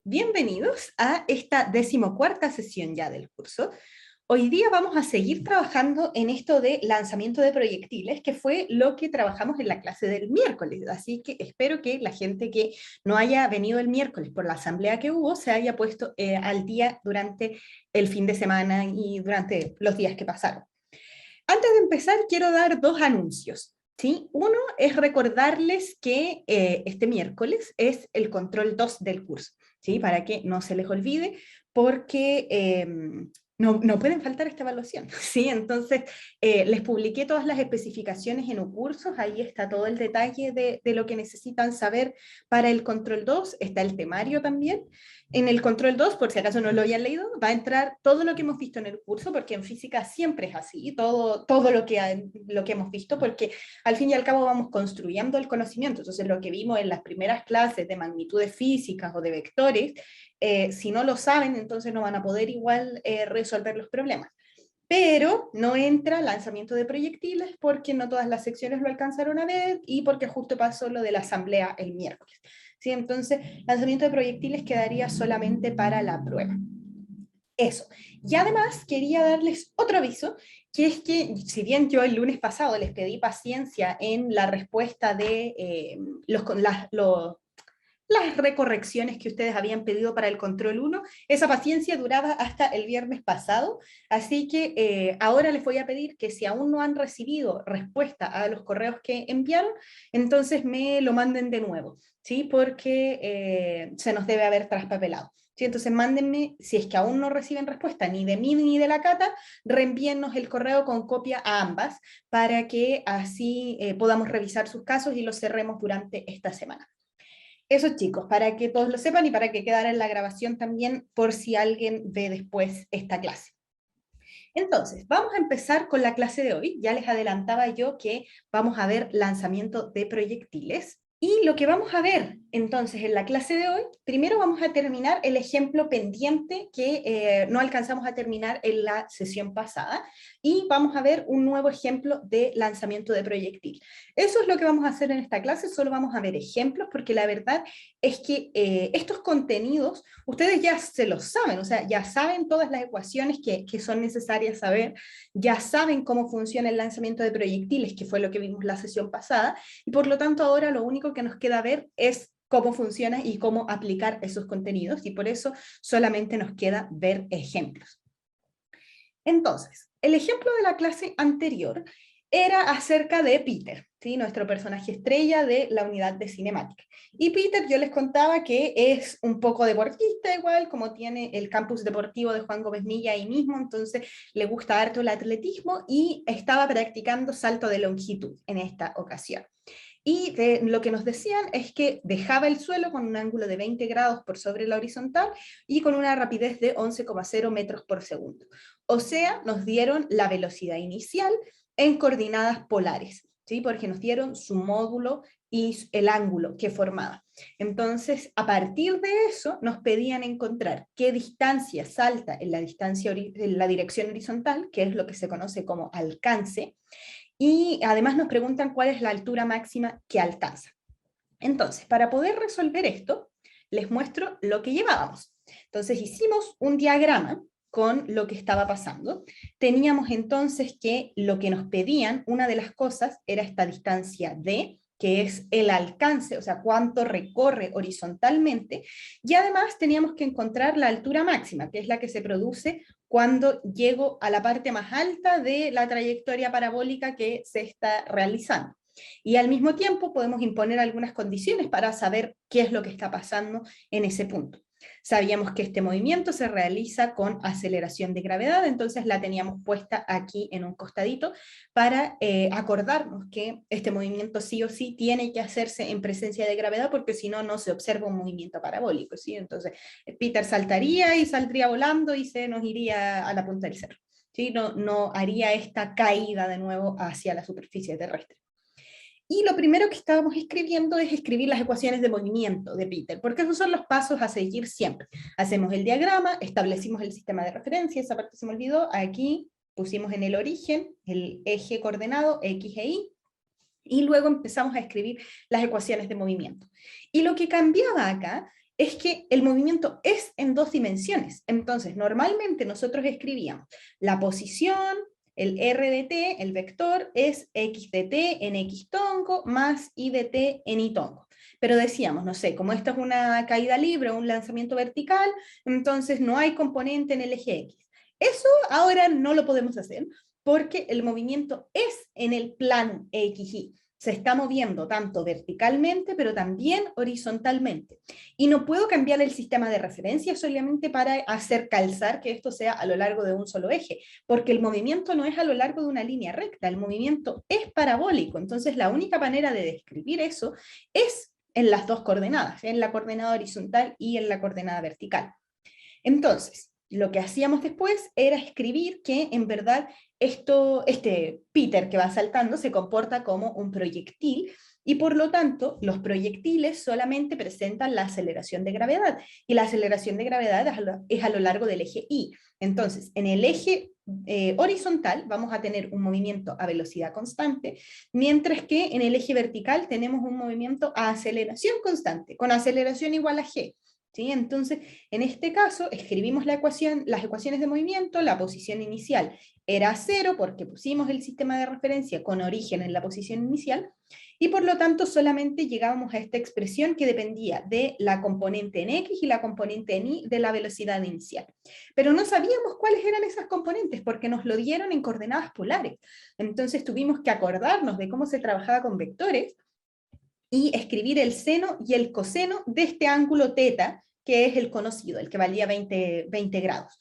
bienvenidos a esta 14ª sesión ya del curso. Hoy día vamos a seguir trabajando en esto de lanzamiento de proyectiles, que fue lo que trabajamos en la clase del miércoles, así que espero que la gente que no haya venido el miércoles por la asamblea que hubo se haya puesto al día durante el fin de semana y durante los días que pasaron. Antes de empezar, quiero dar dos anuncios. ¿Sí? Uno es recordarles que este miércoles es el control 2 del curso, ¿sí? Para que no se les olvide, porque no pueden faltar esta evaluación, ¿sí? Entonces, les publiqué todas las especificaciones en UCursos, ahí está todo el detalle de lo que necesitan saber para el control 2, está el temario también. En el control 2, por si acaso no lo hayan leído, va a entrar todo lo que hemos visto en el curso, porque en física siempre es así, todo lo que hemos visto, porque al fin y al cabo vamos construyendo el conocimiento. Entonces lo que vimos en las primeras clases de magnitudes físicas o de vectores, si no lo saben, entonces no van a poder igual resolver los problemas. Pero no entra lanzamiento de proyectiles porque no todas las secciones lo alcanzaron a ver y porque justo pasó lo de la asamblea el miércoles. ¿Sí? Entonces, lanzamiento de proyectiles quedaría solamente para la prueba. Eso. Y además quería darles otro aviso, que es que si bien yo el lunes pasado les pedí paciencia en la respuesta de las recorrecciones que ustedes habían pedido para el control 1, esa paciencia duraba hasta el viernes pasado, así que ahora les voy a pedir que si aún no han recibido respuesta a los correos que enviaron, entonces me lo manden de nuevo, ¿sí? Porque se nos debe haber traspapelado. ¿Sí? Entonces mándenme, si es que aún no reciben respuesta ni de mí ni de la Cata, reenvíennos el correo con copia a ambas para que así podamos revisar sus casos y los cerremos durante esta semana. Eso, chicos, para que todos lo sepan y para que quedara en la grabación también por si alguien ve después esta clase. Entonces, vamos a empezar con la clase de hoy. Ya les adelantaba yo que vamos a ver lanzamiento de proyectiles. Y lo que vamos a ver entonces en la clase de hoy, primero vamos a terminar el ejemplo pendiente que no alcanzamos a terminar en la sesión pasada, y vamos a ver un nuevo ejemplo de lanzamiento de proyectil. Eso es lo que vamos a hacer en esta clase, solo vamos a ver ejemplos, porque la verdad es que estos contenidos ustedes ya se los saben, o sea, ya saben todas las ecuaciones que son necesarias saber, ya saben cómo funciona el lanzamiento de proyectiles, que fue lo que vimos la sesión pasada, y por lo tanto ahora lo único que nos queda ver es cómo funciona y cómo aplicar esos contenidos, y por eso solamente nos queda ver ejemplos. Entonces, el ejemplo de la clase anterior era acerca de Peter, ¿sí? Nuestro personaje estrella de la unidad de cinemática. Y Peter, yo les contaba que es un poco deportista igual, como tiene el campus deportivo de Juan Gómez Milla ahí mismo, entonces le gusta harto el atletismo y estaba practicando salto de longitud en esta ocasión. Y lo que nos decían es que dejaba el suelo con un ángulo de 20 grados por sobre la horizontal y con una rapidez de 11,0 metros por segundo. O sea, nos dieron la velocidad inicial en coordenadas polares, ¿sí? Porque nos dieron su módulo y el ángulo que formaba. Entonces, a partir de eso, nos pedían encontrar qué distancia salta en la dirección horizontal, que es lo que se conoce como alcance, y además nos preguntan cuál es la altura máxima que alcanza. Entonces, para poder resolver esto, les muestro lo que llevábamos. Entonces hicimos un diagrama con lo que estaba pasando. Teníamos entonces que lo que nos pedían, una de las cosas era esta distancia D, que es el alcance, o sea, cuánto recorre horizontalmente, y además teníamos que encontrar la altura máxima, que es la que se produce cuando llego a la parte más alta de la trayectoria parabólica que se está realizando. Y al mismo tiempo podemos imponer algunas condiciones para saber qué es lo que está pasando en ese punto. Sabíamos que este movimiento se realiza con aceleración de gravedad, entonces la teníamos puesta aquí en un costadito para acordarnos que este movimiento sí o sí tiene que hacerse en presencia de gravedad, porque si no, no se observa un movimiento parabólico, ¿sí? Entonces Peter saltaría y saldría volando y se nos iría a la punta del cerro, ¿sí? No haría esta caída de nuevo hacia la superficie terrestre. Y lo primero que estábamos escribiendo es escribir las ecuaciones de movimiento de Peter, porque esos son los pasos a seguir siempre. Hacemos el diagrama, establecimos el sistema de referencia, esa parte se me olvidó, aquí pusimos en el origen el eje coordenado X e Y, y luego empezamos a escribir las ecuaciones de movimiento. Y lo que cambiaba acá es que el movimiento es en dos dimensiones. Entonces, normalmente nosotros escribíamos la posición, el r de t, el vector, es x de t en x tongo más y de t en y tongo. Pero decíamos, no sé, como esta es una caída libre o un lanzamiento vertical, entonces no hay componente en el eje x. Eso ahora no lo podemos hacer, porque el movimiento es en el plano XY. Se está moviendo tanto verticalmente, pero también horizontalmente. Y no puedo cambiar el sistema de referencia solamente para hacer calzar que esto sea a lo largo de un solo eje, porque el movimiento no es a lo largo de una línea recta, el movimiento es parabólico. Entonces la única manera de describir eso es en las dos coordenadas, en la coordenada horizontal y en la coordenada vertical. Entonces, lo que hacíamos después era escribir que en verdad este Peter que va saltando se comporta como un proyectil y por lo tanto los proyectiles solamente presentan la aceleración de gravedad y la aceleración de gravedad es a lo largo del eje Y. Entonces, en el eje horizontal vamos a tener un movimiento a velocidad constante, mientras que en el eje vertical tenemos un movimiento a aceleración constante, con aceleración igual a g. ¿Sí? Entonces, en este caso, escribimos las ecuaciones de movimiento, la posición inicial era 0 porque pusimos el sistema de referencia con origen en la posición inicial, y por lo tanto solamente llegábamos a esta expresión que dependía de la componente en x y la componente en y de la velocidad inicial. Pero no sabíamos cuáles eran esas componentes porque nos lo dieron en coordenadas polares. Entonces tuvimos que acordarnos de cómo se trabajaba con vectores, y escribir el seno y el coseno de este ángulo teta, que es el conocido, el que valía 20 grados.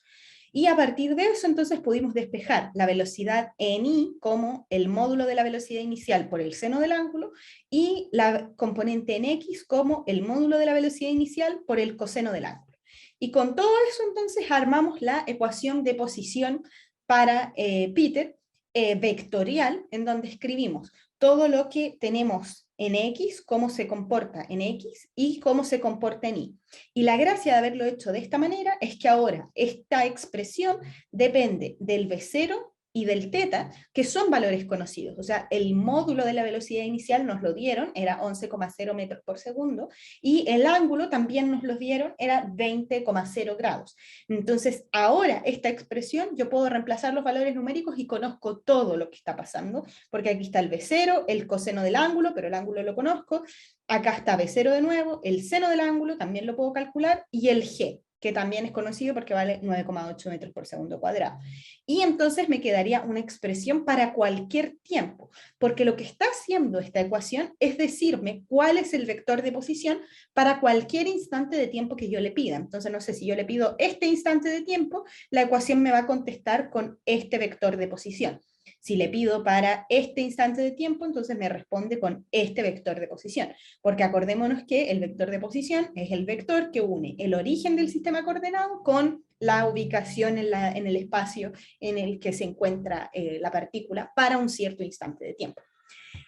Y a partir de eso, entonces, pudimos despejar la velocidad en i como el módulo de la velocidad inicial por el seno del ángulo, y la componente en x como el módulo de la velocidad inicial por el coseno del ángulo. Y con todo eso, entonces, armamos la ecuación de posición para Peter, vectorial, en donde escribimos todo lo que tenemos en X, cómo se comporta en X y cómo se comporta en Y. Y la gracia de haberlo hecho de esta manera es que ahora esta expresión depende del V0 y del teta, que son valores conocidos. O sea, el módulo de la velocidad inicial nos lo dieron, era 11,0 metros por segundo, y el ángulo también nos lo dieron, era 20,0 grados. Entonces, ahora esta expresión yo puedo reemplazar los valores numéricos y conozco todo lo que está pasando, porque aquí está el V0, el coseno del ángulo, pero el ángulo lo conozco, acá está V0 de nuevo, el seno del ángulo también lo puedo calcular, y el G, que también es conocido porque vale 9,8 metros por segundo cuadrado. Y entonces me quedaría una expresión para cualquier tiempo, porque lo que está haciendo esta ecuación es decirme cuál es el vector de posición para cualquier instante de tiempo que yo le pida. Entonces, no sé, si yo le pido este instante de tiempo, la ecuación me va a contestar con este vector de posición. Si le pido para este instante de tiempo, entonces me responde con este vector de posición, porque acordémonos que el vector de posición es el vector que une el origen del sistema coordenado con la ubicación en el espacio en el que se encuentra la partícula para un cierto instante de tiempo.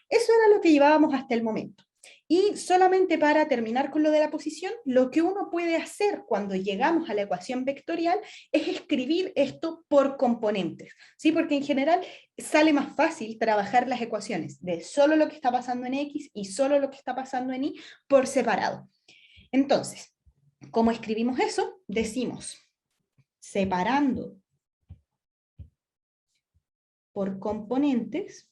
Eso era lo que llevábamos hasta el momento. Y solamente para terminar con lo de la posición, lo que uno puede hacer cuando llegamos a la ecuación vectorial es escribir esto por componentes, ¿sí? Porque en general sale más fácil trabajar las ecuaciones de solo lo que está pasando en X y solo lo que está pasando en Y por separado. Entonces, ¿cómo escribimos eso? Decimos, separando por componentes,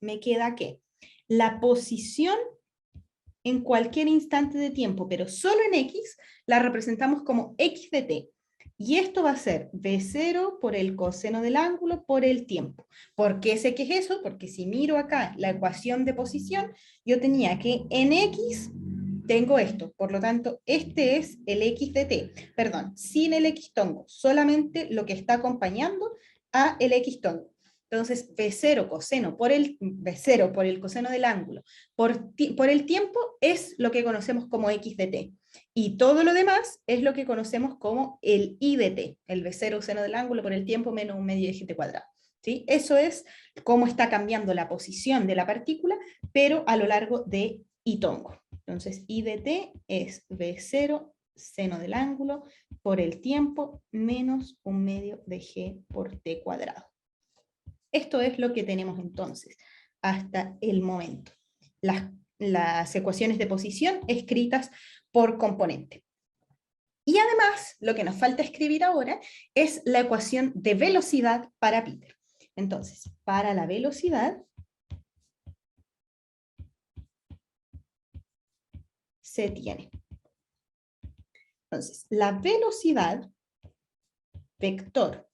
me queda que la posición en cualquier instante de tiempo, pero solo en X, la representamos como X de t. Y esto va a ser V0 por el coseno del ángulo por el tiempo. ¿Por qué sé que es eso? Porque si miro acá la ecuación de posición, yo tenía que en X tengo esto, por lo tanto, este es el X de t, perdón, sin el X tongo, solamente lo que está acompañando a el X tongo. Entonces, V0 coseno por V0 por el coseno del ángulo por el tiempo es lo que conocemos como X de t. Y todo lo demás es lo que conocemos como el I de t, el V0 seno del ángulo por el tiempo menos un medio de gt cuadrado. ¿Sí? Eso es cómo está cambiando la posición de la partícula, pero a lo largo de I tongo. Entonces, I de t es V0 seno del ángulo por el tiempo menos un medio de g por t cuadrado. Esto es lo que tenemos entonces hasta el momento. Las las ecuaciones de posición escritas por componente. Y además, lo que nos falta escribir ahora es la ecuación de velocidad para Peter. Entonces, para la velocidad, se tiene. Entonces, la velocidad vector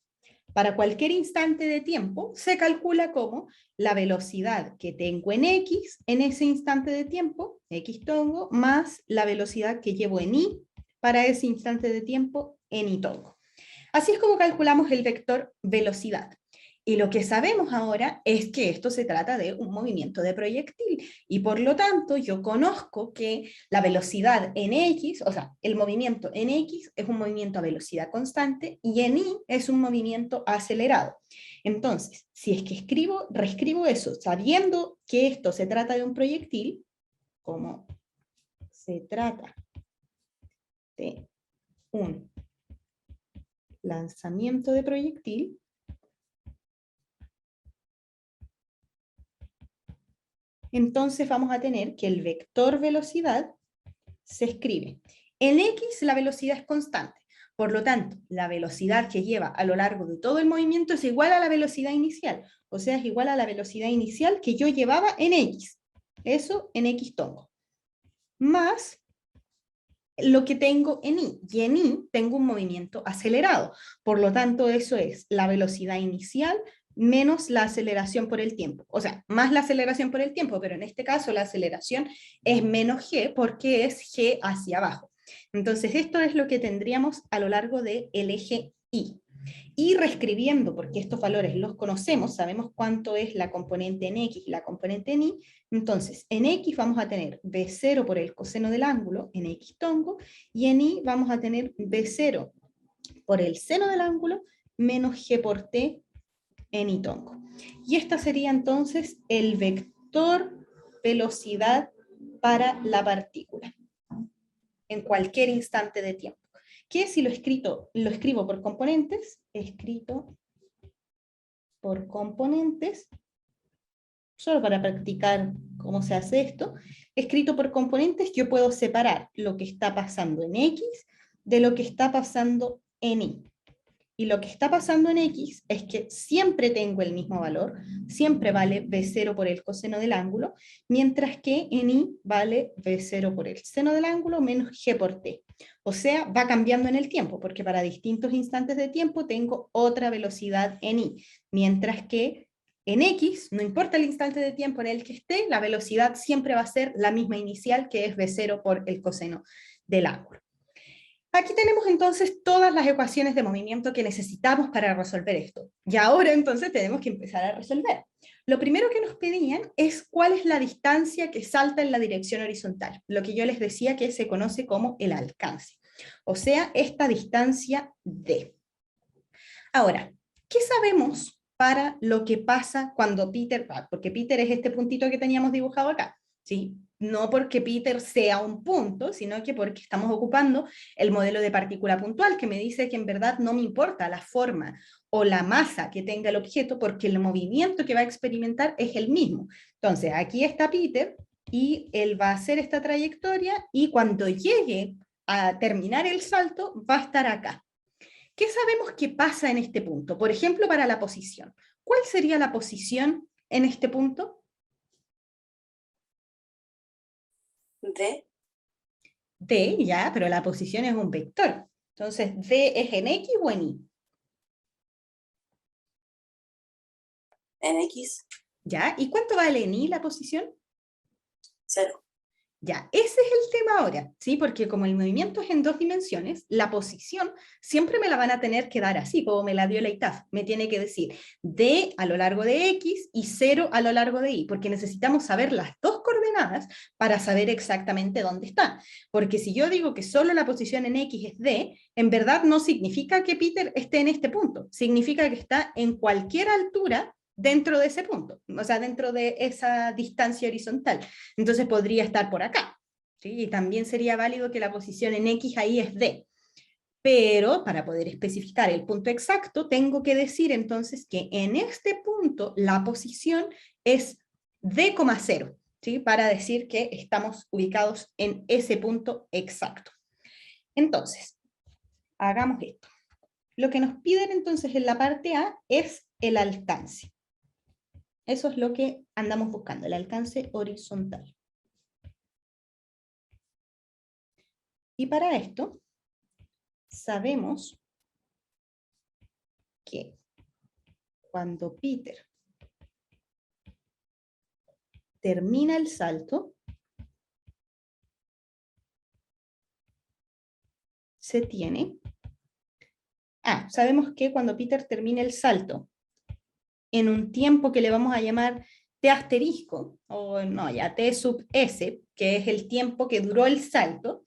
para cualquier instante de tiempo se calcula como la velocidad que tengo en X en ese instante de tiempo, X tongo, más la velocidad que llevo en Y para ese instante de tiempo en Y tongo. Así es como calculamos el vector velocidad. Y lo que sabemos ahora es que esto se trata de un movimiento de proyectil, y por lo tanto yo conozco que la velocidad en X, o sea, el movimiento en X es un movimiento a velocidad constante, y en Y es un movimiento acelerado. Entonces, si es que reescribo eso, sabiendo que esto se trata de un proyectil, como se trata de un lanzamiento de proyectil, entonces vamos a tener que el vector velocidad se escribe. En X la velocidad es constante, por lo tanto, la velocidad que lleva a lo largo de todo el movimiento es igual a la velocidad inicial, o sea, es igual a la velocidad inicial que yo llevaba en X, eso en X tongo, más lo que tengo en Y, y en Y tengo un movimiento acelerado, por lo tanto eso es la velocidad inicial menos la aceleración por el tiempo, o sea, más la aceleración por el tiempo, pero en este caso la aceleración es menos g porque es g hacia abajo. Entonces esto es lo que tendríamos a lo largo del eje Y. Y reescribiendo, porque estos valores los conocemos, sabemos cuánto es la componente en X y la componente en Y, entonces en X vamos a tener B0 por el coseno del ángulo, en X tongo, y en Y vamos a tener B0 por el seno del ángulo, menos G por T en Y tongo. Y esta sería entonces el vector velocidad para la partícula, en cualquier instante de tiempo. Que si lo escribo por componentes, escrito por componentes, solo para practicar cómo se hace esto, escrito por componentes, yo puedo separar lo que está pasando en X de lo que está pasando en Y. Y lo que está pasando en X es que siempre tengo el mismo valor, siempre vale B0 por el coseno del ángulo, mientras que en Y vale B0 por el seno del ángulo menos G por T. O sea, va cambiando en el tiempo, porque para distintos instantes de tiempo tengo otra velocidad en Y, mientras que en X, no importa el instante de tiempo en el que esté, la velocidad siempre va a ser la misma inicial, que es B0 por el coseno del ángulo. Aquí tenemos entonces todas las ecuaciones de movimiento que necesitamos para resolver esto. Y ahora entonces tenemos que empezar a resolver. Lo primero que nos pedían es cuál es la distancia que salta en la dirección horizontal, lo que yo les decía que se conoce como el alcance. O sea, esta distancia D. Ahora, ¿qué sabemos para lo que pasa cuando Peter, porque Peter es este puntito que teníamos dibujado acá, ¿sí? No porque Peter sea un punto, sino que porque estamos ocupando el modelo de partícula puntual, que me dice que en verdad no me importa la forma o la masa que tenga el objeto, porque el movimiento que va a experimentar es el mismo. Entonces, aquí está Peter, y él va a hacer esta trayectoria, y cuando llegue a terminar el salto, va a estar acá. ¿Qué sabemos que pasa en este punto? Por ejemplo, para la posición. ¿Cuál sería la posición en este punto? D. D, ya, pero la posición es un vector. Entonces, D es en X o en Y. En X. ¿Ya? ¿Y cuánto vale en Y la posición? 0. Ya, ese es el tema ahora, ¿sí? Porque como el movimiento es en dos dimensiones, la posición siempre me la van a tener que dar así, como me la dio la ITAF. Me tiene que decir D a lo largo de X y 0 a lo largo de Y, porque necesitamos saber las dos coordenadas para saber exactamente dónde está. Porque si yo digo que solo la posición en X es D, en verdad no significa que Peter esté en este punto, significa que está en cualquier altura dentro de ese punto, o sea, dentro de esa distancia horizontal. Entonces podría estar por acá, ¿sí? Y también sería válido que la posición en X ahí es D. Pero para poder especificar el punto exacto, tengo que decir entonces que en este punto la posición es D,0. ¿sí? Para decir que estamos ubicados en ese punto exacto. Entonces, hagamos esto. Lo que nos piden entonces en la parte A es el alcance. Eso es lo que andamos buscando, el alcance horizontal. Y para esto, sabemos que cuando Peter termina el salto, se tiene... sabemos que cuando Peter termina el salto, en un tiempo que le vamos a llamar T asterisco, o no, ya T sub S, que es el tiempo que duró el salto,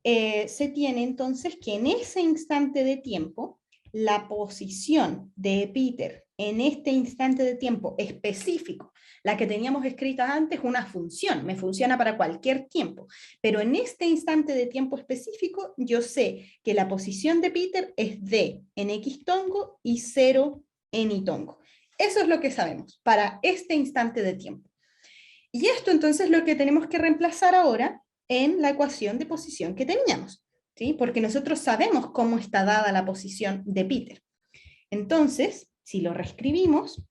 se tiene entonces que en ese instante de tiempo, la posición de Peter en este instante de tiempo específico, la que teníamos escrita antes, una función, me funciona para cualquier tiempo, pero en este instante de tiempo específico, yo sé que la posición de Peter es D en X tongo y 0 en Y tongo. Eso es lo que sabemos para este instante de tiempo. Y esto entonces es lo que tenemos que reemplazar ahora en la ecuación de posición que teníamos, ¿sí? Porque nosotros sabemos cómo está dada la posición de Peter. Entonces, si lo reescribimos,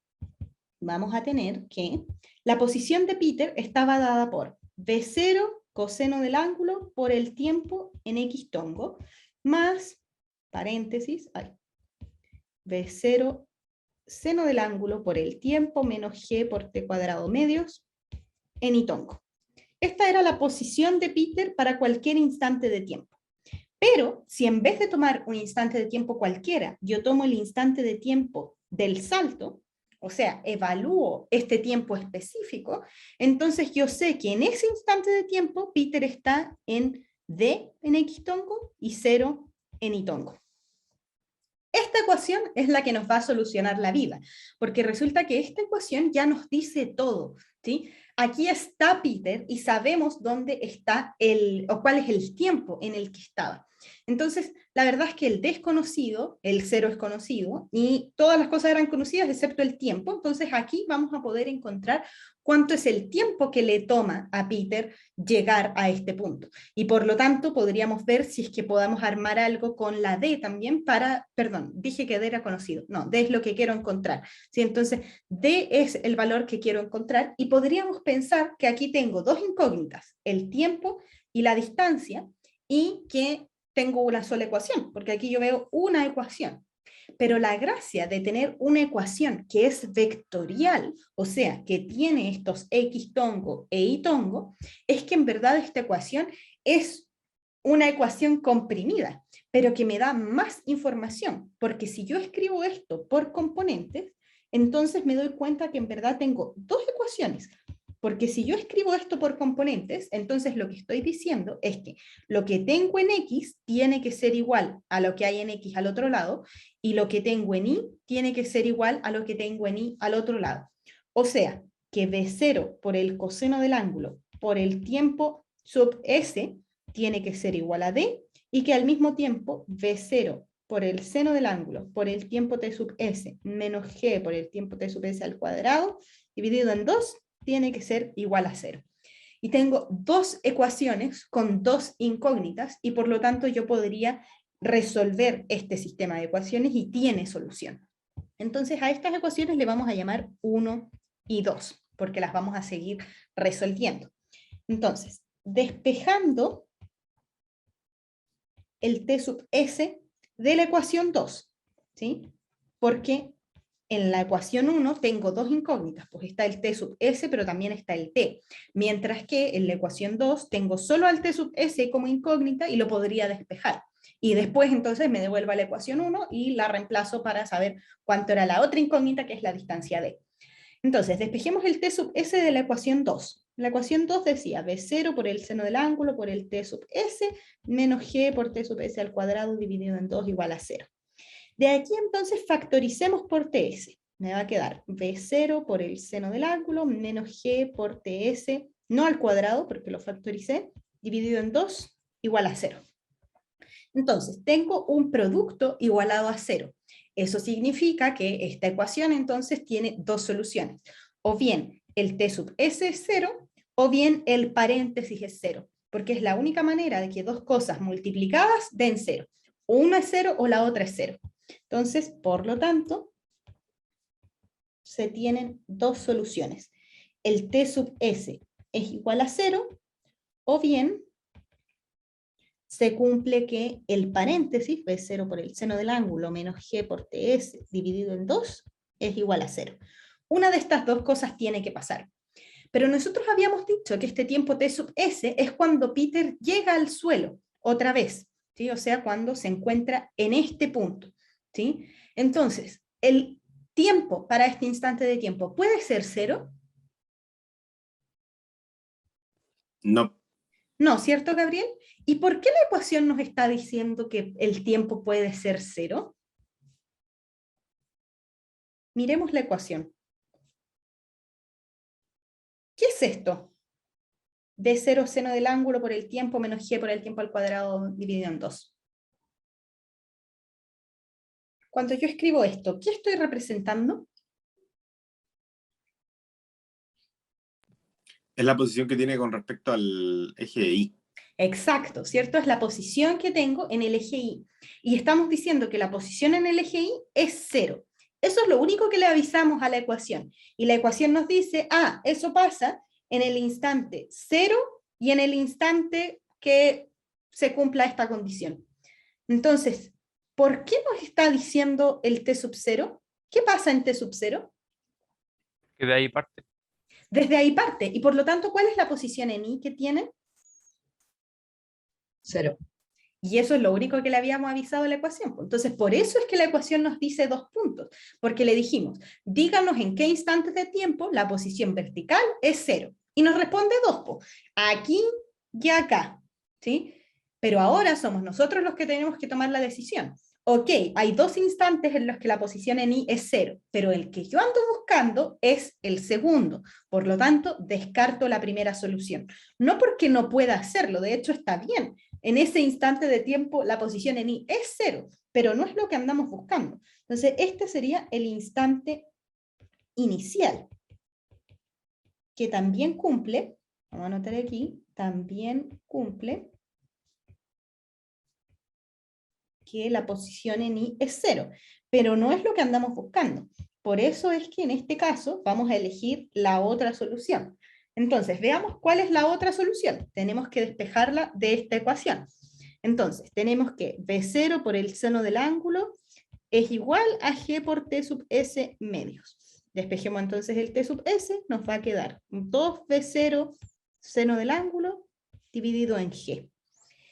vamos a tener que la posición de Peter estaba dada por B0 coseno del ángulo por el tiempo en X tongo, más, paréntesis, B0 seno del ángulo por el tiempo menos G por T cuadrado medios en Y tongo. Esta era la posición de Peter para cualquier instante de tiempo. Pero si en vez de tomar un instante de tiempo cualquiera, yo tomo el instante de tiempo del salto, o sea, evalúo este tiempo específico, entonces yo sé que en ese instante de tiempo Peter está en D en X tongo y 0 en Y tongo. Esta ecuación es la que nos va a solucionar la vida, porque resulta que esta ecuación ya nos dice todo, ¿sí? Aquí está Peter y sabemos dónde está o cuál es el tiempo en el que estaba. Entonces, la verdad es que el desconocido, el 0 es conocido, y todas las cosas eran conocidas excepto el tiempo, entonces aquí vamos a poder encontrar cuánto es el tiempo que le toma a Peter llegar a este punto. Y por lo tanto podríamos ver si es que podamos armar algo con la D también para, perdón, dije que D era conocido, no, D es lo que quiero encontrar, ¿sí? Entonces D es el valor que quiero encontrar y podríamos pensar que aquí tengo dos incógnitas, el tiempo y la distancia, y que tengo una sola ecuación, porque aquí yo veo una ecuación. Pero la gracia de tener una ecuación que es vectorial, o sea, que tiene estos X tongo e Y tongo, es que en verdad esta ecuación es una ecuación comprimida, pero que me da más información, porque si yo escribo esto por componentes, entonces me doy cuenta que en verdad tengo dos ecuaciones, porque si yo escribo esto por componentes, entonces lo que estoy diciendo es que lo que tengo en X tiene que ser igual a lo que hay en X al otro lado, y lo que tengo en Y tiene que ser igual a lo que tengo en Y al otro lado. O sea, que B0 por el coseno del ángulo por el tiempo sub S tiene que ser igual a D, y que al mismo tiempo B0 por el seno del ángulo por el tiempo T sub S menos G por el tiempo T sub S al cuadrado dividido en 2 tiene que ser igual a 0. Y tengo dos ecuaciones con dos incógnitas, y por lo tanto yo podría resolver este sistema de ecuaciones y tiene solución. Entonces a estas ecuaciones le vamos a llamar 1 y 2, porque las vamos a seguir resolviendo. Entonces, despejando el T sub S de la ecuación 2, ¿sí? Porque en la ecuación 1 tengo dos incógnitas, pues está el T sub S, pero también está el T, mientras que en la ecuación 2 tengo solo al T sub S como incógnita y lo podría despejar. Y después entonces me devuelvo a la ecuación 1 y la reemplazo para saber cuánto era la otra incógnita, que es la distancia D. Entonces, despejemos el T sub S de la ecuación 2. La ecuación 2 decía B0 por el seno del ángulo por el T sub S menos G por T sub S al cuadrado dividido en 2 igual a 0. De aquí entonces factoricemos por TS. Me va a quedar B0 por el seno del ángulo menos G por TS, no al cuadrado porque lo factoricé, dividido en 2 igual a 0. Entonces, tengo un producto igualado a 0. Eso significa que esta ecuación entonces tiene dos soluciones. O bien el T sub S es 0, o bien el paréntesis es 0, porque es la única manera de que dos cosas multiplicadas den 0. O una es 0 o la otra es 0. Entonces, por lo tanto, se tienen dos soluciones. El T sub S es igual a 0, o bien se cumple que el paréntesis, B0 por el seno del ángulo menos G por TS dividido en 2 es igual a 0. Una de estas dos cosas tiene que pasar. Pero nosotros habíamos dicho que este tiempo T sub S es cuando Peter llega al suelo, otra vez, ¿sí? O sea, cuando se encuentra en este punto, ¿sí? Entonces, el tiempo para este instante de tiempo puede ser 0. No. No, ¿cierto, Gabriel? ¿Y por qué la ecuación nos está diciendo que el tiempo puede ser 0? Miremos la ecuación. ¿Qué es esto? B0 seno del ángulo por el tiempo menos G por el tiempo al cuadrado dividido en 2. Cuando yo escribo esto, ¿qué estoy representando? Es la posición que tiene con respecto al eje de Y. Exacto, ¿cierto? Es la posición que tengo en el eje Y. Y estamos diciendo que la posición en el eje Y es 0. Eso es lo único que le avisamos a la ecuación. Y la ecuación nos dice, eso pasa en el instante 0 y en el instante que se cumpla esta condición. Entonces, ¿por qué nos está diciendo el T sub 0? ¿Qué pasa en T sub 0? Que de ahí parte. Desde ahí parte. Y por lo tanto, ¿cuál es la posición en Y que tiene? 0. Y eso es lo único que le habíamos avisado a la ecuación. Entonces, por eso es que la ecuación nos dice 2 puntos, porque le dijimos, díganos en qué instantes de tiempo la posición vertical es 0. Y nos responde 2, aquí y acá, ¿sí? Pero ahora somos nosotros los que tenemos que tomar la decisión. Ok, hay 2 instantes en los que la posición en Y es 0, pero el que yo ando buscando es el segundo. Por lo tanto, descarto la primera solución. No porque no pueda hacerlo, de hecho está bien. En ese instante de tiempo la posición en Y es 0, pero no es lo que andamos buscando. Entonces, este sería el instante inicial, que también cumple, vamos a anotar aquí, también cumple que la posición en Y es 0, pero no es lo que andamos buscando. Por eso es que en este caso vamos a elegir la otra solución. Entonces, veamos cuál es la otra solución. Tenemos que despejarla de esta ecuación. Entonces, tenemos que B0 por el seno del ángulo es igual a G por T sub S medios. Despejemos entonces el T sub S, nos va a quedar 2B0 seno del ángulo dividido en G.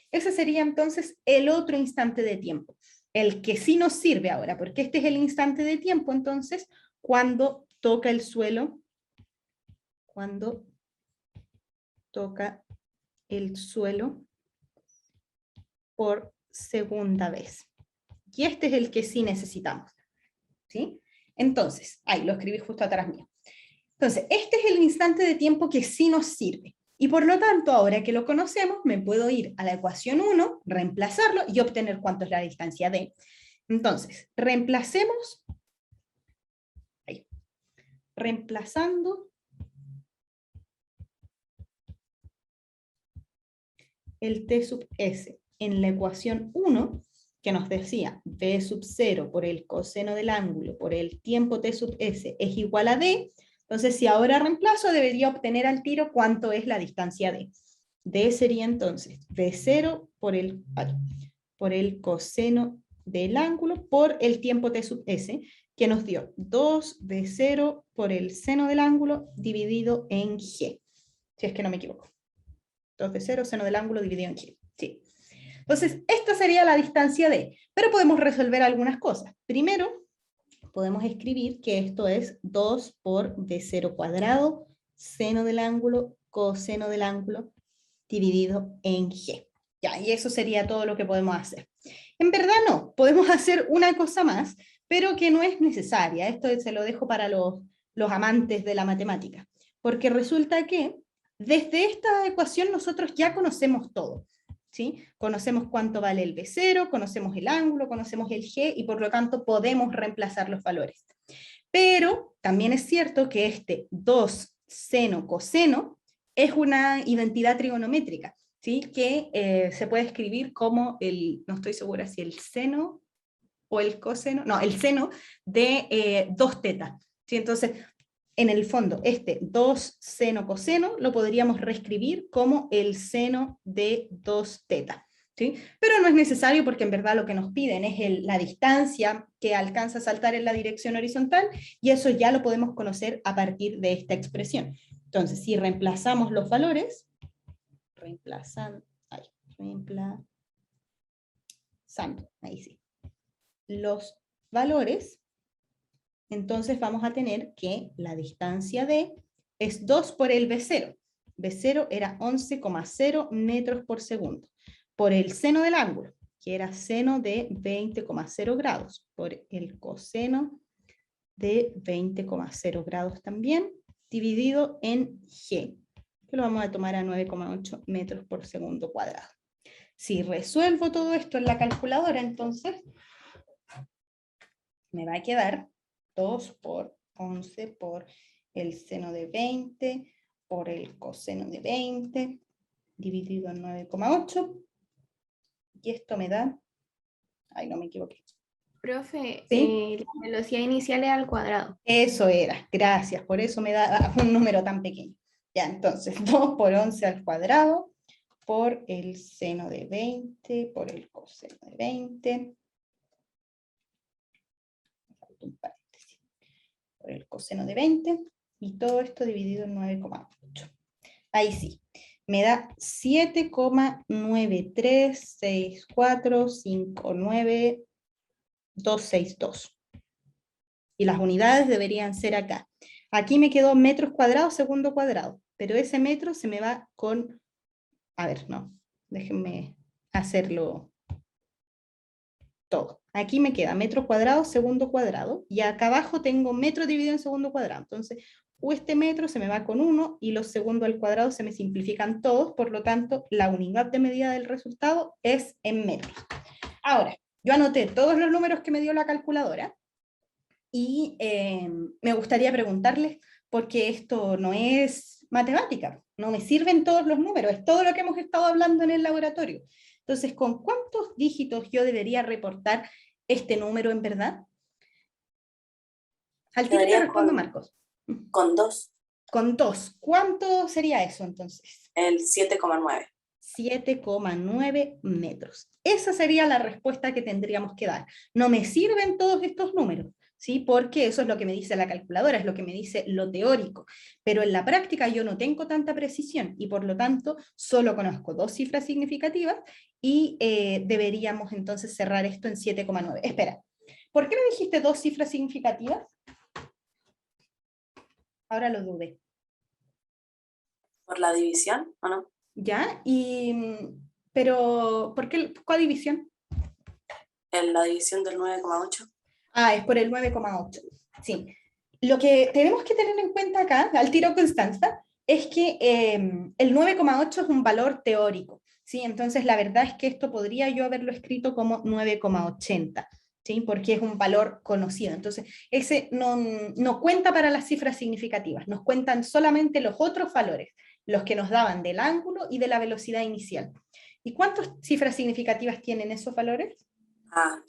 Ese sería entonces el otro instante de tiempo, el que sí nos sirve ahora, porque este es el instante de tiempo entonces cuando toca el suelo, por segunda vez. Y este es el que sí necesitamos, ¿sí? Entonces, ahí lo escribí justo atrás mío. Entonces, este es el instante de tiempo que sí nos sirve. Y por lo tanto, ahora que lo conocemos, me puedo ir a la ecuación 1, reemplazarlo y obtener cuánto es la distancia D. Entonces, reemplacemos, reemplazando el T sub S en la ecuación 1, que nos decía B sub 0 por el coseno del ángulo por el tiempo T sub S es igual a D. Entonces, si ahora reemplazo, debería obtener al tiro cuánto es la distancia D. D sería entonces B0 por el coseno del ángulo por el tiempo T sub S, que nos dio 2B0 por el seno del ángulo dividido en G. Si es que no me equivoco. 2B0 seno del ángulo dividido en G. Sí. Entonces, esta sería la distancia D, pero podemos resolver algunas cosas. Primero, podemos escribir que esto es 2 por B0 cuadrado, seno del ángulo, coseno del ángulo, dividido en G. Ya, y eso sería todo lo que podemos hacer. En verdad no, podemos hacer una cosa más, pero que no es necesaria. Esto se lo dejo para los amantes de la matemática, porque resulta que desde esta ecuación nosotros ya conocemos todo. ¿Sí? Conocemos cuánto vale el B0, conocemos el ángulo, conocemos el G y por lo tanto podemos reemplazar los valores. Pero también es cierto que este 2 seno coseno es una identidad trigonométrica, ¿sí? Que se puede escribir como no estoy segura si el seno o el coseno, no, el seno de 2 teta, ¿sí? Entonces, en el fondo, 2 seno coseno lo podríamos reescribir como el seno de 2 teta. ¿Sí? Pero no es necesario porque en verdad lo que nos piden es la distancia que alcanza a saltar en la dirección horizontal, y eso ya lo podemos conocer a partir de esta expresión. Entonces, si reemplazamos los valores, ahí sí, los valores, entonces vamos a tener que la distancia D es 2 por el B0. B0 era 11,0 metros por segundo. Por el seno del ángulo, que era seno de 20,0 grados. Por el coseno de 20,0 grados también, dividido en G, que lo vamos a tomar a 9,8 metros por segundo cuadrado. Si resuelvo todo esto en la calculadora, entonces me va a quedar 2 por 11 por el seno de 20 por el coseno de 20 dividido en 9,8, y esto me da, ay, no me equivoqué. Profe, ¿Sí? la velocidad inicial es al cuadrado. Eso era, gracias, por eso me da un número tan pequeño. Ya, entonces 2 por 11 al cuadrado por el seno de 20 por el coseno de 20. Un paréntesis. Por el coseno de 20, y todo esto dividido en 9,8. Ahí sí, me da 7,936459262. Y las unidades deberían ser acá. Aquí me quedó metros cuadrados, segundo cuadrado, pero ese metro se me va con, a ver, no, déjenme hacerlo todo. Aquí me queda metro cuadrado, segundo cuadrado, y acá abajo tengo metro dividido en segundo cuadrado. Entonces, este metro se me va con 1, y los segundos al cuadrado se me simplifican todos, por lo tanto, la unidad de medida del resultado es en metros. Ahora, yo anoté todos los números que me dio la calculadora, y me gustaría preguntarles, porque esto no es matemática, no me sirven todos los números, es todo lo que hemos estado hablando en el laboratorio. Entonces, ¿con cuántos dígitos yo debería reportar este número en verdad? Al tiro te respondo, Marcos. Con 2. Con 2. ¿Cuánto sería eso entonces? El 7,9. 7,9 metros. Esa sería la respuesta que tendríamos que dar. No me sirven todos estos números, ¿sí? Porque eso es lo que me dice la calculadora, es lo que me dice lo teórico. Pero en la práctica yo no tengo tanta precisión, y por lo tanto solo conozco 2 cifras significativas, y deberíamos entonces cerrar esto en 7,9. Espera, ¿por qué me dijiste 2 cifras significativas? Ahora lo dudé. ¿Por la división o no? ¿Ya? Pero, ¿por qué? ¿Cuál división? En la división del 9,8. Ah, es por el 9,8. Sí. Lo que tenemos que tener en cuenta acá, al tiro Constanza, es que el 9,8 es un valor teórico, ¿sí? Entonces la verdad es que esto podría yo haberlo escrito como 9,80, ¿sí? Porque es un valor conocido. Entonces ese no cuenta para las cifras significativas, nos cuentan solamente los otros valores, los que nos daban del ángulo y de la velocidad inicial. ¿Y cuántas cifras significativas tienen esos valores?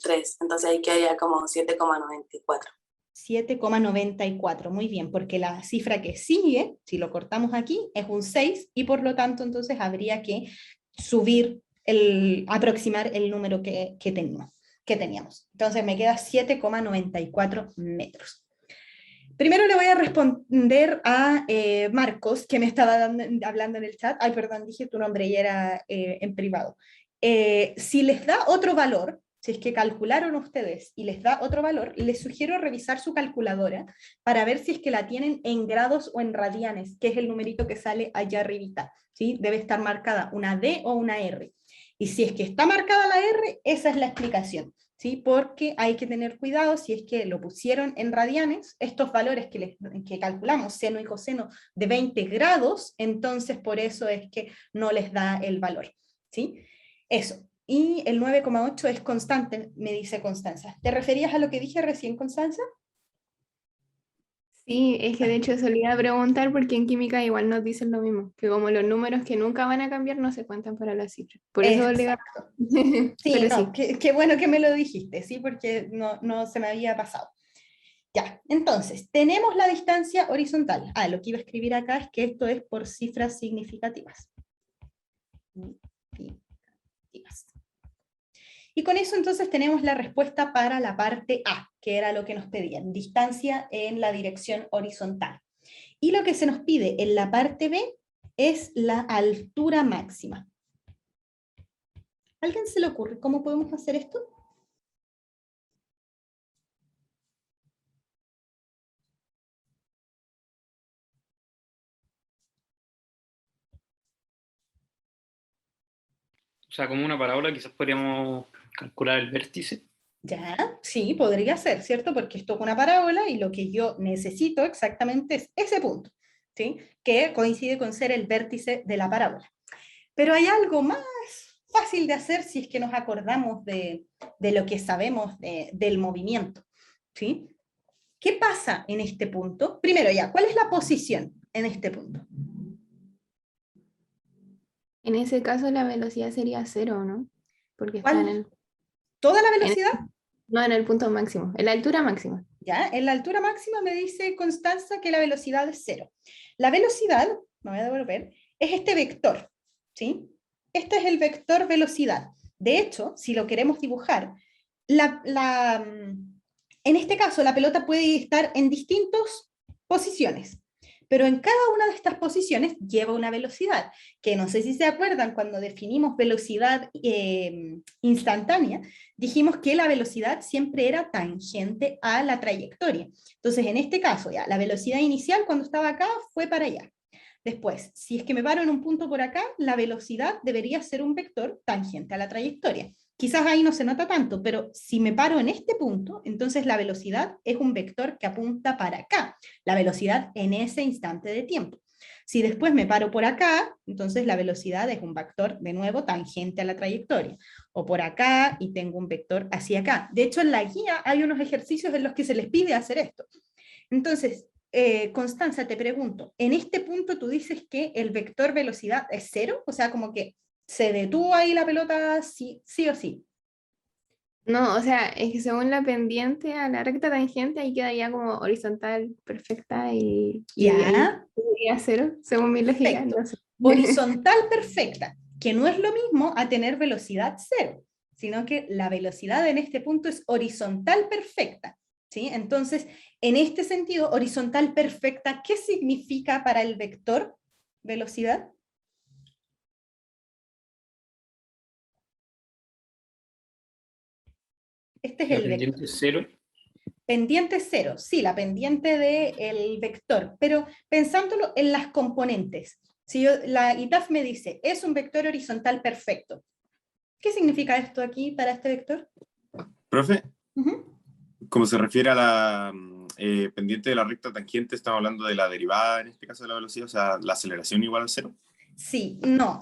3. Entonces ahí quedaría como 7,94. 7,94, muy bien, porque la cifra que sigue, si lo cortamos aquí, es un 6, y por lo tanto entonces habría que subir, aproximar el número que teníamos. Entonces me queda 7,94 metros. Primero le voy a responder a Marcos, que me estaba hablando en el chat. Ay, perdón, dije tu nombre y era en privado. Si les da otro valor, si es que calcularon ustedes y les da otro valor, les sugiero revisar su calculadora para ver si es que la tienen en grados o en radianes, que es el numerito que sale allá arribita, ¿sí? Debe estar marcada una D o una R. Y si es que está marcada la R, esa es la explicación, ¿sí? Porque hay que tener cuidado si es que lo pusieron en radianes, estos valores que calculamos, seno y coseno de 20 grados, entonces por eso es que no les da el valor, ¿sí? Eso. Y el 9,8 es constante, me dice Constanza. ¿Te referías a lo que dije recién, Constanza? Sí, es que de hecho se le iba a preguntar porque en química igual nos dicen lo mismo, que como los números que nunca van a cambiar no se cuentan para la cifra. Por eso le iba Exacto. Sí, Pero no, sí, qué bueno que me lo dijiste, sí, porque no se me había pasado. Ya, entonces, tenemos la distancia horizontal. Ah, lo que iba a escribir acá es que esto es por cifras significativas. Significativas. Y con eso entonces tenemos la respuesta para la parte A, que era lo que nos pedían, distancia en la dirección horizontal. Y lo que se nos pide en la parte B es la altura máxima. ¿A alguien se le ocurre cómo podemos hacer esto? O sea, como una parábola, quizás podríamos calcular el vértice. Ya, sí, podría ser, ¿cierto? Porque esto es una parábola y lo que yo necesito exactamente es ese punto, ¿sí? Que coincide con ser el vértice de la parábola. Pero hay algo más fácil de hacer si es que nos acordamos de lo que sabemos del movimiento, ¿sí? ¿Qué pasa en este punto? Primero ya, ¿cuál es la posición en este punto? en ese caso la velocidad sería cero, ¿no? Porque está ¿Cuál? ¿Toda la en velocidad? no en el punto máximo, en la altura máxima. ¿Ya? En la altura máxima me dice Constanza que la velocidad es cero. La velocidad, me voy a devolver, es este vector, ¿sí? Este es el vector velocidad. De hecho, si lo queremos dibujar, en este caso la pelota puede estar en distintas posiciones, pero en cada una de estas posiciones lleva una velocidad, que no sé si se acuerdan cuando definimos velocidad instantánea, dijimos que la velocidad siempre era tangente a la trayectoria. Entonces, en este caso, ya, la velocidad inicial cuando estaba acá fue para allá. Después, si es que me paro en un punto por acá, la velocidad debería ser un vector tangente a la trayectoria. Quizás ahí no se nota tanto, pero si me paro en este punto, entonces la velocidad es un vector que apunta para acá, la velocidad en ese instante de tiempo. Si después me paro por acá, entonces la velocidad es un vector, de nuevo, tangente a la trayectoria. O por acá y tengo un vector hacia acá. De hecho, en la guía hay unos ejercicios en los que se les pide hacer esto. Entonces, Constanza, te pregunto, en este punto tú dices que el vector velocidad es cero, o sea, como que se detuvo ahí la pelota sí, sí o sí. No, o sea, es que según la pendiente a la recta tangente, ahí quedaría como horizontal perfecta y de ahí Ya, sería cero, según mi lógica, perfecto. no sé. Horizontal perfecta, que no es lo mismo a tener velocidad cero, sino que la velocidad en este punto es horizontal perfecta. ¿Sí? Entonces, en este sentido, horizontal perfecta, ¿qué significa para el vector velocidad? Este es La el vector. pendiente es cero. Pendiente cero, sí, la pendiente del vector, pero pensándolo en las componentes. Si la ITAF me dice, es un vector horizontal perfecto, ¿qué significa esto aquí para este vector? Profe, Ujú. como se refiere a la pendiente de la recta tangente, estamos hablando de la derivada, en este caso de la velocidad, o sea, la aceleración igual al cero. Sí, no.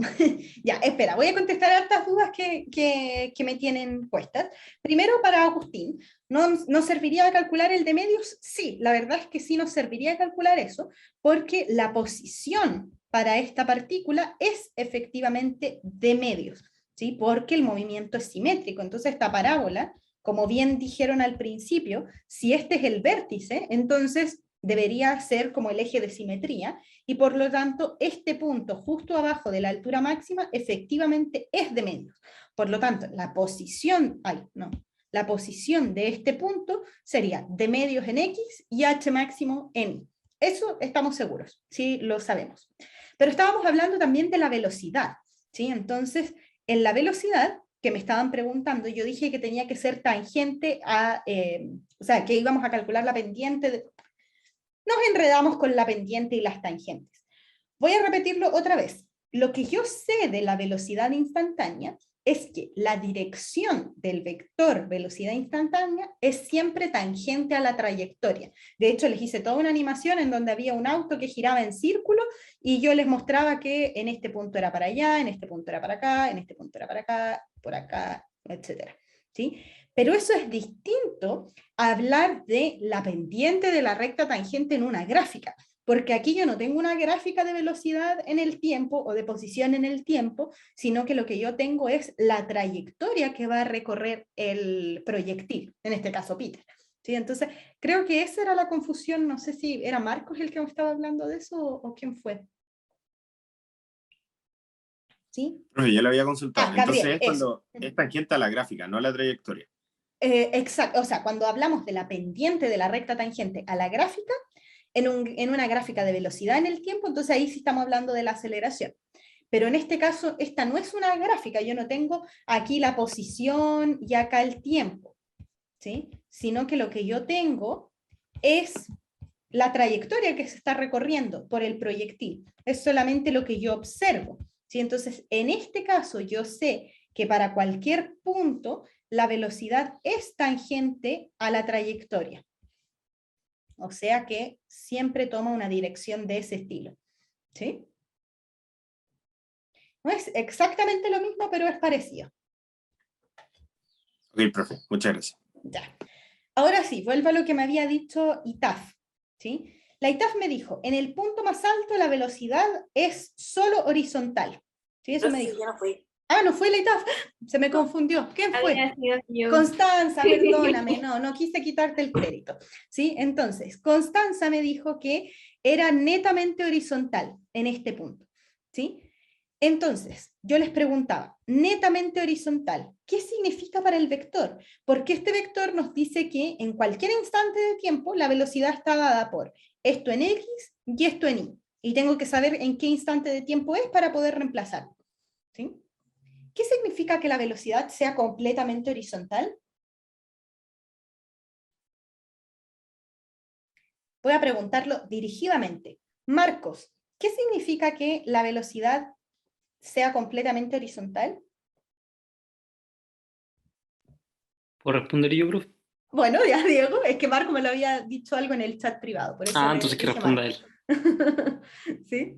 Ya, espera, voy a contestar hartas dudas que me tienen puestas. Primero, para Agustín, ¿nos serviría de calcular el de medios? Sí, la verdad es que sí nos serviría de calcular eso, porque la posición para esta partícula es efectivamente de medios, ¿sí? Porque el movimiento es simétrico. Entonces, esta parábola, como bien dijeron al principio, si este es el vértice, entonces debería ser como el eje de simetría, y por lo tanto este punto justo abajo de la altura máxima efectivamente es de medios. Por lo tanto, la posición de este punto sería de medios en X y H máximo en Y. Eso estamos seguros, sí lo sabemos. Pero estábamos hablando también de la velocidad, ¿sí? Entonces, en la velocidad que me estaban preguntando, yo dije que tenía que ser tangente a, o sea, que íbamos a calcular la pendiente, nos enredamos con la pendiente y las tangentes. Voy a repetirlo otra vez. Lo que yo sé de la velocidad instantánea es que la dirección del vector velocidad instantánea es siempre tangente a la trayectoria. De hecho, les hice toda una animación en donde había un auto que giraba en círculo y yo les mostraba que en este punto era para allá, en este punto era para acá, en este punto era para acá, por acá, etc. ¿sí? Pero eso es distinto a hablar de la pendiente de la recta tangente en una gráfica, porque aquí yo no tengo una gráfica de velocidad en el tiempo o de posición en el tiempo, sino que lo que yo tengo es la trayectoria que va a recorrer el proyectil, en este caso Peter. ¿Sí? Entonces, creo que esa era la confusión, no sé si era Marcos el que me estaba hablando de eso o quién fue. ¿Sí? Profe, ya lo había consultado. Entonces Gabriel, es cuando eso. es tangente a la gráfica, no a la trayectoria. Exacto, o sea, cuando hablamos de la pendiente de la recta tangente a la gráfica, en una gráfica de velocidad en el tiempo, entonces ahí sí estamos hablando de la aceleración. Pero en este caso, esta no es una gráfica, yo no tengo aquí la posición y acá el tiempo, ¿sí? Sino que lo que yo tengo es la trayectoria que se está recorriendo por el proyectil. Es solamente lo que yo observo, ¿sí? Entonces, en este caso, yo sé que para cualquier punto, la velocidad es tangente a la trayectoria. O sea que siempre toma una dirección de ese estilo, ¿sí? No es exactamente lo mismo, pero es parecido. Ok, profe, muchas gracias. Ya. Ahora sí, vuelvo a lo que me había dicho ITAF, ¿sí? La ITAF me dijo, en el punto más alto la velocidad es solo horizontal. ¿Sí? Eso me Sí, dijo. yo no fui. Ah, no fue la ITAF, se me confundió. ¿Quién fue? Había sido yo. Constanza, perdóname, no quise quitarte el crédito. ¿Sí? Entonces, Constanza me dijo que era netamente horizontal en este punto. ¿Sí? Entonces, yo les preguntaba, netamente horizontal, ¿qué significa para el vector? Porque este vector nos dice que en cualquier instante de tiempo la velocidad está dada por esto en X y esto en Y. Y tengo que saber en qué instante de tiempo es para poder reemplazar. ¿Sí? ¿Qué significa que la velocidad sea completamente horizontal? Voy a preguntarlo dirigidamente. Marcos, ¿qué significa que la velocidad sea completamente horizontal? ¿Puedo responder yo, profe? Bueno, ya Diego, es que Marco me lo había dicho algo en el chat privado, por eso le Entonces que dije responda Marco. él. ¿Sí?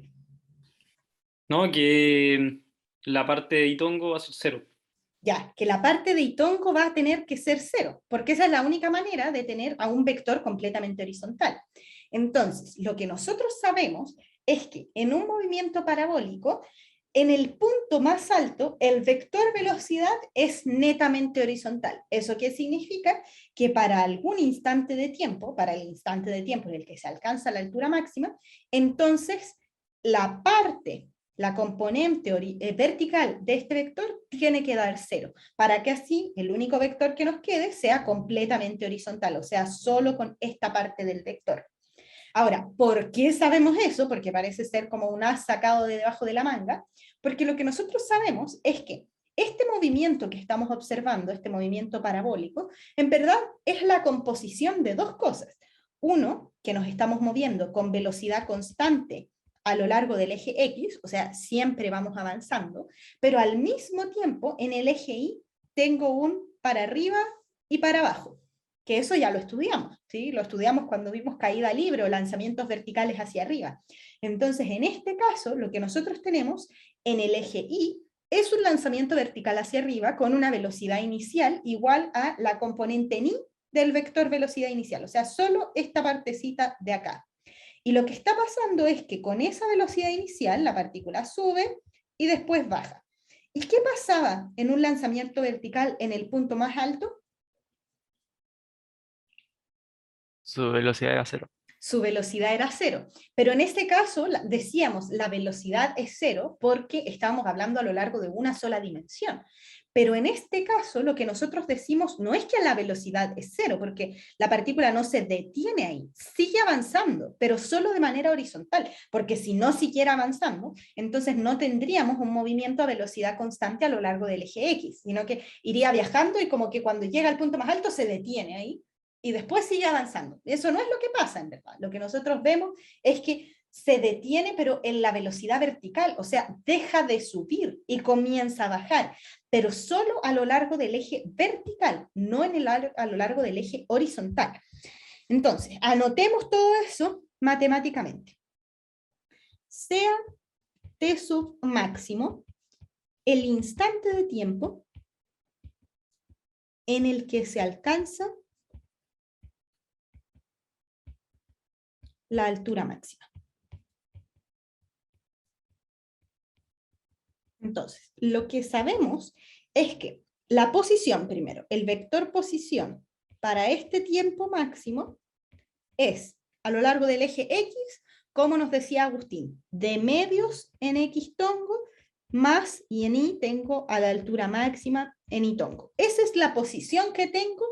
No, que la parte de Itongo va a ser 0. Ya, que la parte de Itongo va a tener que ser cero, porque esa es la única manera de tener a un vector completamente horizontal. Entonces, lo que nosotros sabemos es que en un movimiento parabólico, en el punto más alto, el vector velocidad es netamente horizontal. ¿Eso qué significa? Que para algún instante de tiempo, para el instante de tiempo en el que se alcanza la altura máxima, entonces la componente vertical de este vector tiene que dar 0, para que así el único vector que nos quede sea completamente horizontal, o sea, solo con esta parte del vector. Ahora, ¿por qué sabemos eso? Porque parece ser como un as sacado de debajo de la manga, porque lo que nosotros sabemos es que este movimiento que estamos observando, este movimiento parabólico, en verdad es la composición de dos cosas. Uno, que nos estamos moviendo con velocidad constante a lo largo del eje X, o sea, siempre vamos avanzando, pero al mismo tiempo en el eje Y tengo un para arriba y para abajo, que eso ya lo estudiamos, ¿sí? Lo estudiamos cuando vimos caída libre o lanzamientos verticales hacia arriba. Entonces, en este caso, lo que nosotros tenemos en el eje Y es un lanzamiento vertical hacia arriba con una velocidad inicial igual a la componente ni del vector velocidad inicial, o sea, solo esta partecita de acá. Y lo que está pasando es que con esa velocidad inicial la partícula sube y después baja. ¿Y qué pasaba en un lanzamiento vertical en el punto más alto? Su velocidad era 0. Su velocidad era 0. Pero en este caso decíamos la velocidad es 0 porque estábamos hablando a lo largo de una sola dimensión. Pero en este caso lo que nosotros decimos no es que la velocidad es 0, porque la partícula no se detiene ahí, sigue avanzando, pero solo de manera horizontal, porque si no siguiera avanzando, entonces no tendríamos un movimiento a velocidad constante a lo largo del eje X, sino que iría viajando y como que cuando llega al punto más alto se detiene ahí, y después sigue avanzando. Eso no es lo que pasa, en verdad. Lo que nosotros vemos es que se detiene, pero en la velocidad vertical, o sea, deja de subir y comienza a bajar, pero solo a lo largo del eje vertical, no a lo largo del eje horizontal. Entonces, anotemos todo eso matemáticamente. Sea T sub máximo el instante de tiempo en el que se alcanza la altura máxima. Entonces, lo que sabemos es que la posición primero, el vector posición para este tiempo máximo es a lo largo del eje X, como nos decía Agustín, de medios en X tongo, más y en Y tengo a la altura máxima en Y tongo. Esa es la posición que tengo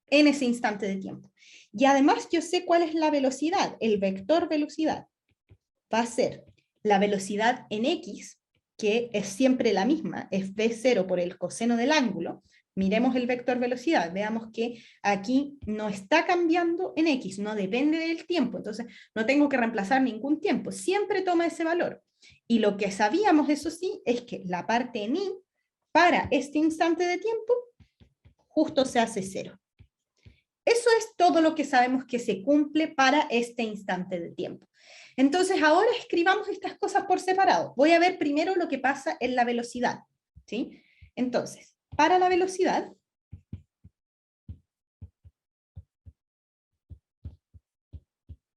en ese instante de tiempo. Y además yo sé cuál es la velocidad, el vector velocidad. Va a ser la velocidad en X, que es siempre la misma, es V0 por el coseno del ángulo. Miremos el vector velocidad, veamos que aquí no está cambiando en X, no depende del tiempo, entonces no tengo que reemplazar ningún tiempo, siempre toma ese valor. Y lo que sabíamos, eso sí, es que la parte en Y, para este instante de tiempo, justo se hace 0. Eso es todo lo que sabemos que se cumple para este instante de tiempo. Entonces ahora escribamos estas cosas por separado. Voy a ver primero lo que pasa en la velocidad, ¿sí? Entonces, para la velocidad,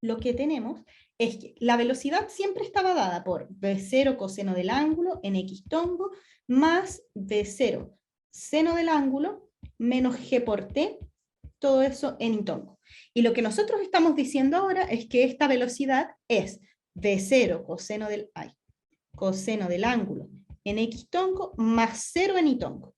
lo que tenemos es que la velocidad siempre estaba dada por V0 coseno del ángulo en X tongo más V0 seno del ángulo menos G por T, todo eso en Y tongo. Y lo que nosotros estamos diciendo ahora es que esta velocidad es V0 coseno del ángulo en X tongo más 0 en Y tongo.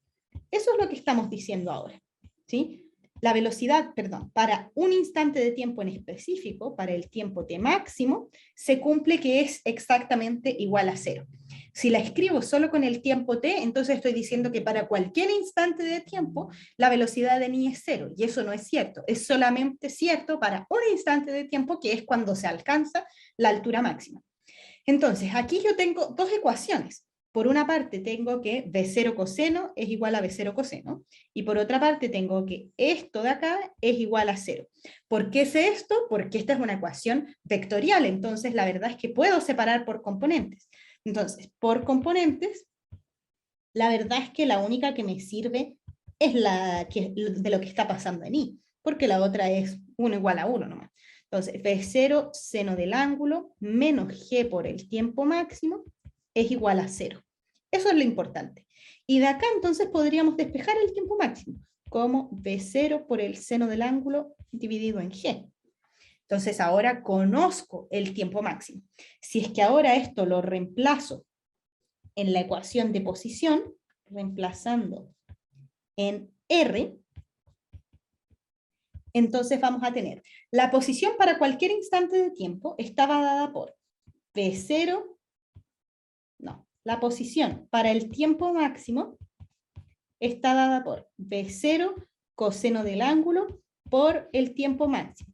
Eso es lo que estamos diciendo ahora, ¿sí? La velocidad, perdón, para un instante de tiempo en específico, para el tiempo t máximo, se cumple que es exactamente igual a 0. Si la escribo solo con el tiempo t, entonces estoy diciendo que para cualquier instante de tiempo, la velocidad de I es 0, y eso no es cierto. Es solamente cierto para un instante de tiempo, que es cuando se alcanza la altura máxima. Entonces, aquí yo tengo dos ecuaciones. Por una parte tengo que V0 coseno es igual a V0 coseno, y por otra parte tengo que esto de acá es igual a 0. ¿Por qué sé esto? Porque esta es una ecuación vectorial, entonces la verdad es que puedo separar por componentes. Entonces, por componentes, la verdad es que la única que me sirve es la de lo que está pasando en Y, porque la otra es 1 igual a 1 nomás. Entonces, V0 seno del ángulo menos G por el tiempo máximo es igual a 0. Eso es lo importante. Y de acá entonces podríamos despejar el tiempo máximo, como V0 por el seno del ángulo dividido en G. Entonces ahora conozco el tiempo máximo. Si es que ahora esto lo reemplazo en la ecuación de posición, reemplazando en R, entonces vamos a tener la posición para cualquier instante de tiempo estaba dada por V0, la posición para el tiempo máximo está dada por V0 coseno del ángulo por el tiempo máximo.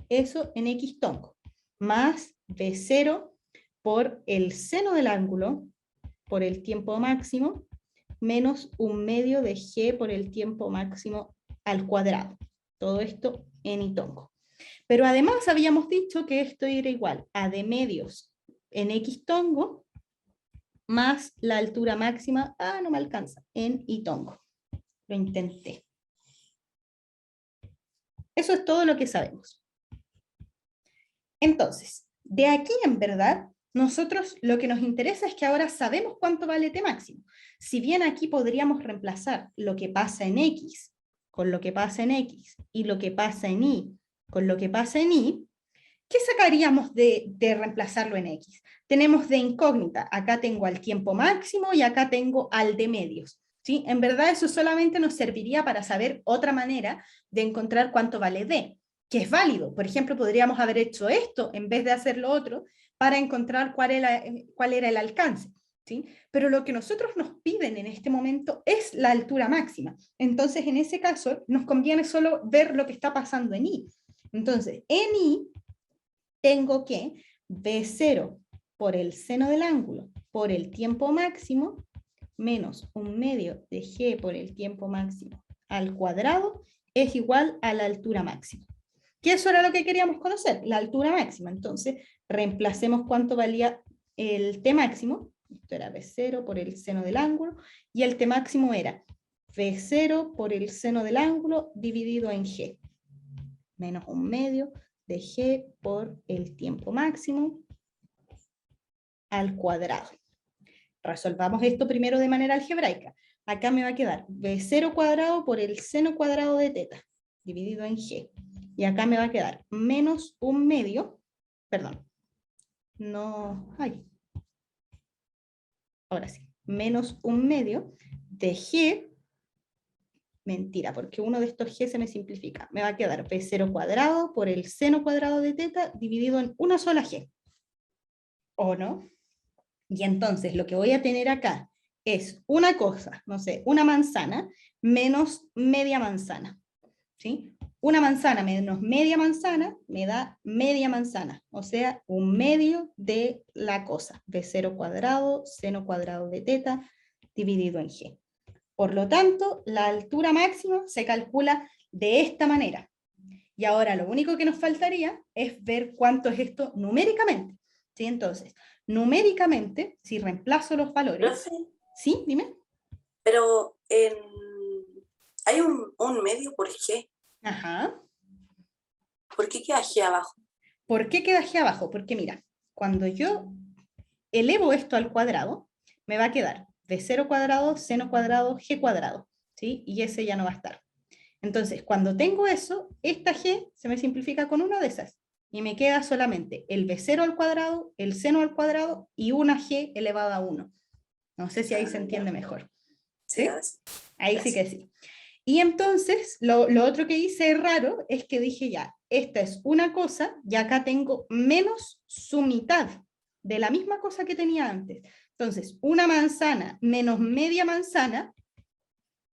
Eso en X tongo. Más V0 por el seno del ángulo por el tiempo máximo menos 1/2 de G por el tiempo máximo al cuadrado. Todo esto en Y tongo. Pero además habíamos dicho que esto era igual a de medios en X tongo más la altura máxima, no me alcanza, en Y tongo. Lo intenté. Eso es todo lo que sabemos. Entonces, de aquí en verdad, nosotros lo que nos interesa es que ahora sabemos cuánto vale t máximo. Si bien aquí podríamos reemplazar lo que pasa en X con lo que pasa en X y lo que pasa en Y con lo que pasa en Y, ¿qué sacaríamos de reemplazarlo en X? Tenemos de incógnita, acá tengo al tiempo máximo y acá tengo al de medios. ¿Sí? En verdad eso solamente nos serviría para saber otra manera de encontrar cuánto vale D, que es válido. Por ejemplo, podríamos haber hecho esto en vez de hacer lo otro para encontrar cuál era el alcance. ¿Sí? Pero lo que nosotros nos piden en este momento es la altura máxima. Entonces, en ese caso, nos conviene solo ver lo que está pasando en Y. Entonces, en Y tengo que V0 por el seno del ángulo por el tiempo máximo menos 1/2 de G por el tiempo máximo al cuadrado es igual a la altura máxima. Que eso era lo que queríamos conocer, la altura máxima. Entonces, reemplacemos cuánto valía el T máximo. Esto era V0 por el seno del ángulo, y el T máximo era V0 por el seno del ángulo dividido en G, menos 1/2 de G por el tiempo máximo al cuadrado. Resolvamos esto primero de manera algebraica. Acá me va a quedar V0 cuadrado por el seno cuadrado de teta, dividido en G. Y acá me va a quedar menos 1/2, perdón, no, ay, ahora sí, menos 1/2 de G, mentira, porque uno de estos G se me simplifica. Me va a quedar V0 cuadrado por el seno cuadrado de teta dividido en una sola G. ¿O no? Y entonces lo que voy a tener acá es una cosa, no sé, una manzana menos media manzana. ¿Sí? Una manzana menos media manzana me da media manzana, o sea, 1/2 de la cosa, V0 cuadrado, seno cuadrado de teta, dividido en G. Por lo tanto, la altura máxima se calcula de esta manera. Y ahora lo único que nos faltaría es ver cuánto es esto numéricamente. ¿Sí? Entonces, numéricamente, si reemplazo los valores... Profe, ¿Sí? Dime. pero hay un medio por G. Ajá. ¿Por qué queda G abajo? ¿Por qué queda G abajo? Porque mira, cuando yo elevo esto al cuadrado, me va a quedar V0 cuadrado, seno cuadrado, G cuadrado, ¿sí? Y ese ya no va a estar. Entonces, cuando tengo eso, esta G se me simplifica con una de esas, y me queda solamente el V0 al cuadrado, el seno al cuadrado, y una G elevada a 1. No sé si ahí se entiende mejor. Sí, ¿Sí? ahora sí. Ahí sí que sí. Y entonces, lo otro que hice raro es que dije ya, esta es una cosa, y acá tengo menos su mitad de la misma cosa que tenía antes. Entonces, una manzana menos media manzana,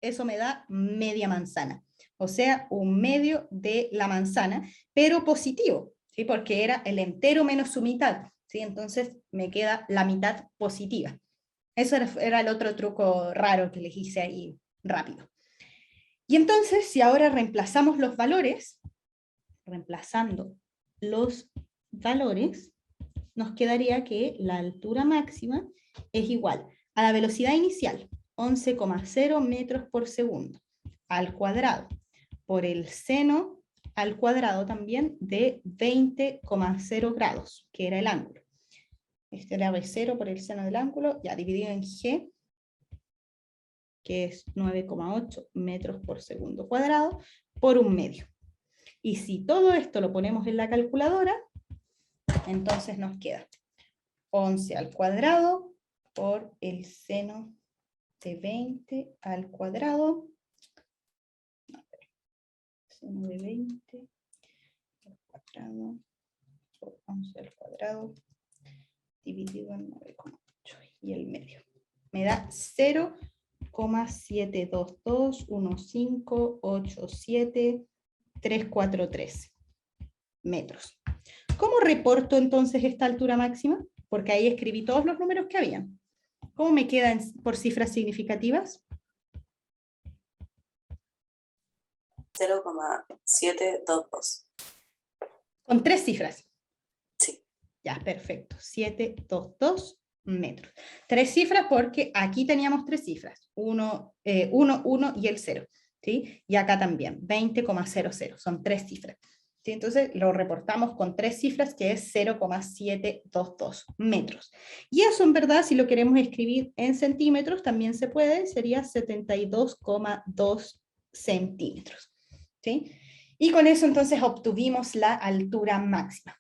eso me da media manzana. O sea, 1/2 de la manzana, pero positivo, ¿sí? Porque era el entero menos su mitad, ¿sí? Entonces me queda la mitad positiva. Eso era el otro truco raro que les hice ahí rápido. Y entonces, si ahora reemplazamos los valores, reemplazando los valores, nos quedaría que la altura máxima es igual a la velocidad inicial, 11,0 metros por segundo, al cuadrado, por el seno al cuadrado también de 20,0 grados, que era el ángulo. Este era V0 por el seno del ángulo, ya dividido en G, que es 9,8 metros por segundo cuadrado, por 1/2. Y si todo esto lo ponemos en la calculadora, entonces nos queda 11 al cuadrado por el seno de 20 al cuadrado, seno de 20 al cuadrado por 11 al cuadrado, dividido en 9,8 y el medio. Me da 0,7221587,343 metros. ¿Cómo reporto entonces esta altura máxima? Porque ahí escribí todos los números que habían. ¿Cómo me quedan por cifras significativas? 0,722. Con 3 cifras. Sí. Ya, perfecto. 722 metros. 3 cifras porque aquí teníamos 3 cifras. 1, 1 y el 0. ¿Sí? Y acá también, 20,00. Son 3 cifras. ¿Sí? Entonces lo reportamos con 3 cifras, que es 0,722 metros. Y eso en verdad, si lo queremos escribir en centímetros, también se puede, sería 72,2 centímetros. ¿Sí? Y con eso entonces obtuvimos la altura máxima.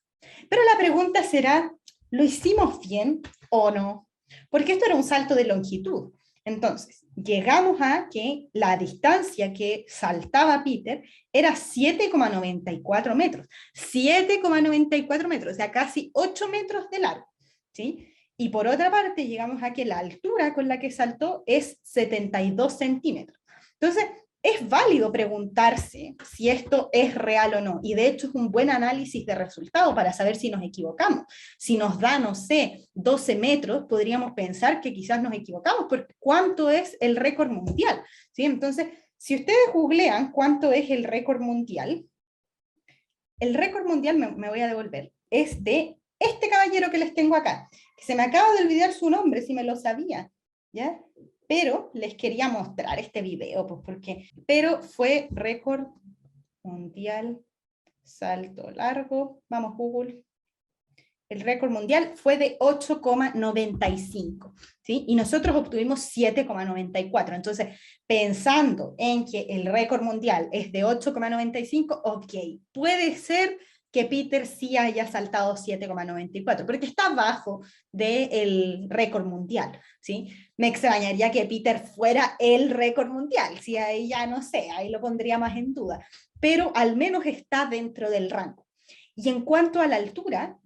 Pero la pregunta será, ¿lo hicimos bien o no? Porque esto era un salto de longitud. Entonces, llegamos a que la distancia que saltaba Peter era 7,94 metros. 7,94 metros, o sea, casi 8 metros de largo. ¿Sí? Y por otra parte, llegamos a que la altura con la que saltó es 72 centímetros. Entonces, es válido preguntarse si esto es real o no, y de hecho es un buen análisis de resultado para saber si nos equivocamos. Si nos da, no sé, 12 metros, podríamos pensar que quizás nos equivocamos, porque ¿cuánto es el récord mundial? ¿Sí? Entonces, si ustedes googlean cuánto es el récord mundial, me voy a devolver, es de este caballero que les tengo acá, que se me acaba de olvidar su nombre, si me lo sabía, ¿ya? pero les quería mostrar este video, pues pero fue récord mundial, salto largo, vamos Google. El récord mundial fue de 8,95, ¿sí? Y nosotros obtuvimos 7,94. Entonces, pensando en que el récord mundial es de 8,95, ok, puede ser que Peter sí haya saltado 7,94, porque está abajo del récord mundial, ¿sí? Me extrañaría que Peter fuera el récord mundial, si ahí ya no sé, ahí lo pondría más en duda, pero al menos está dentro del rango. Y en cuanto a la altura,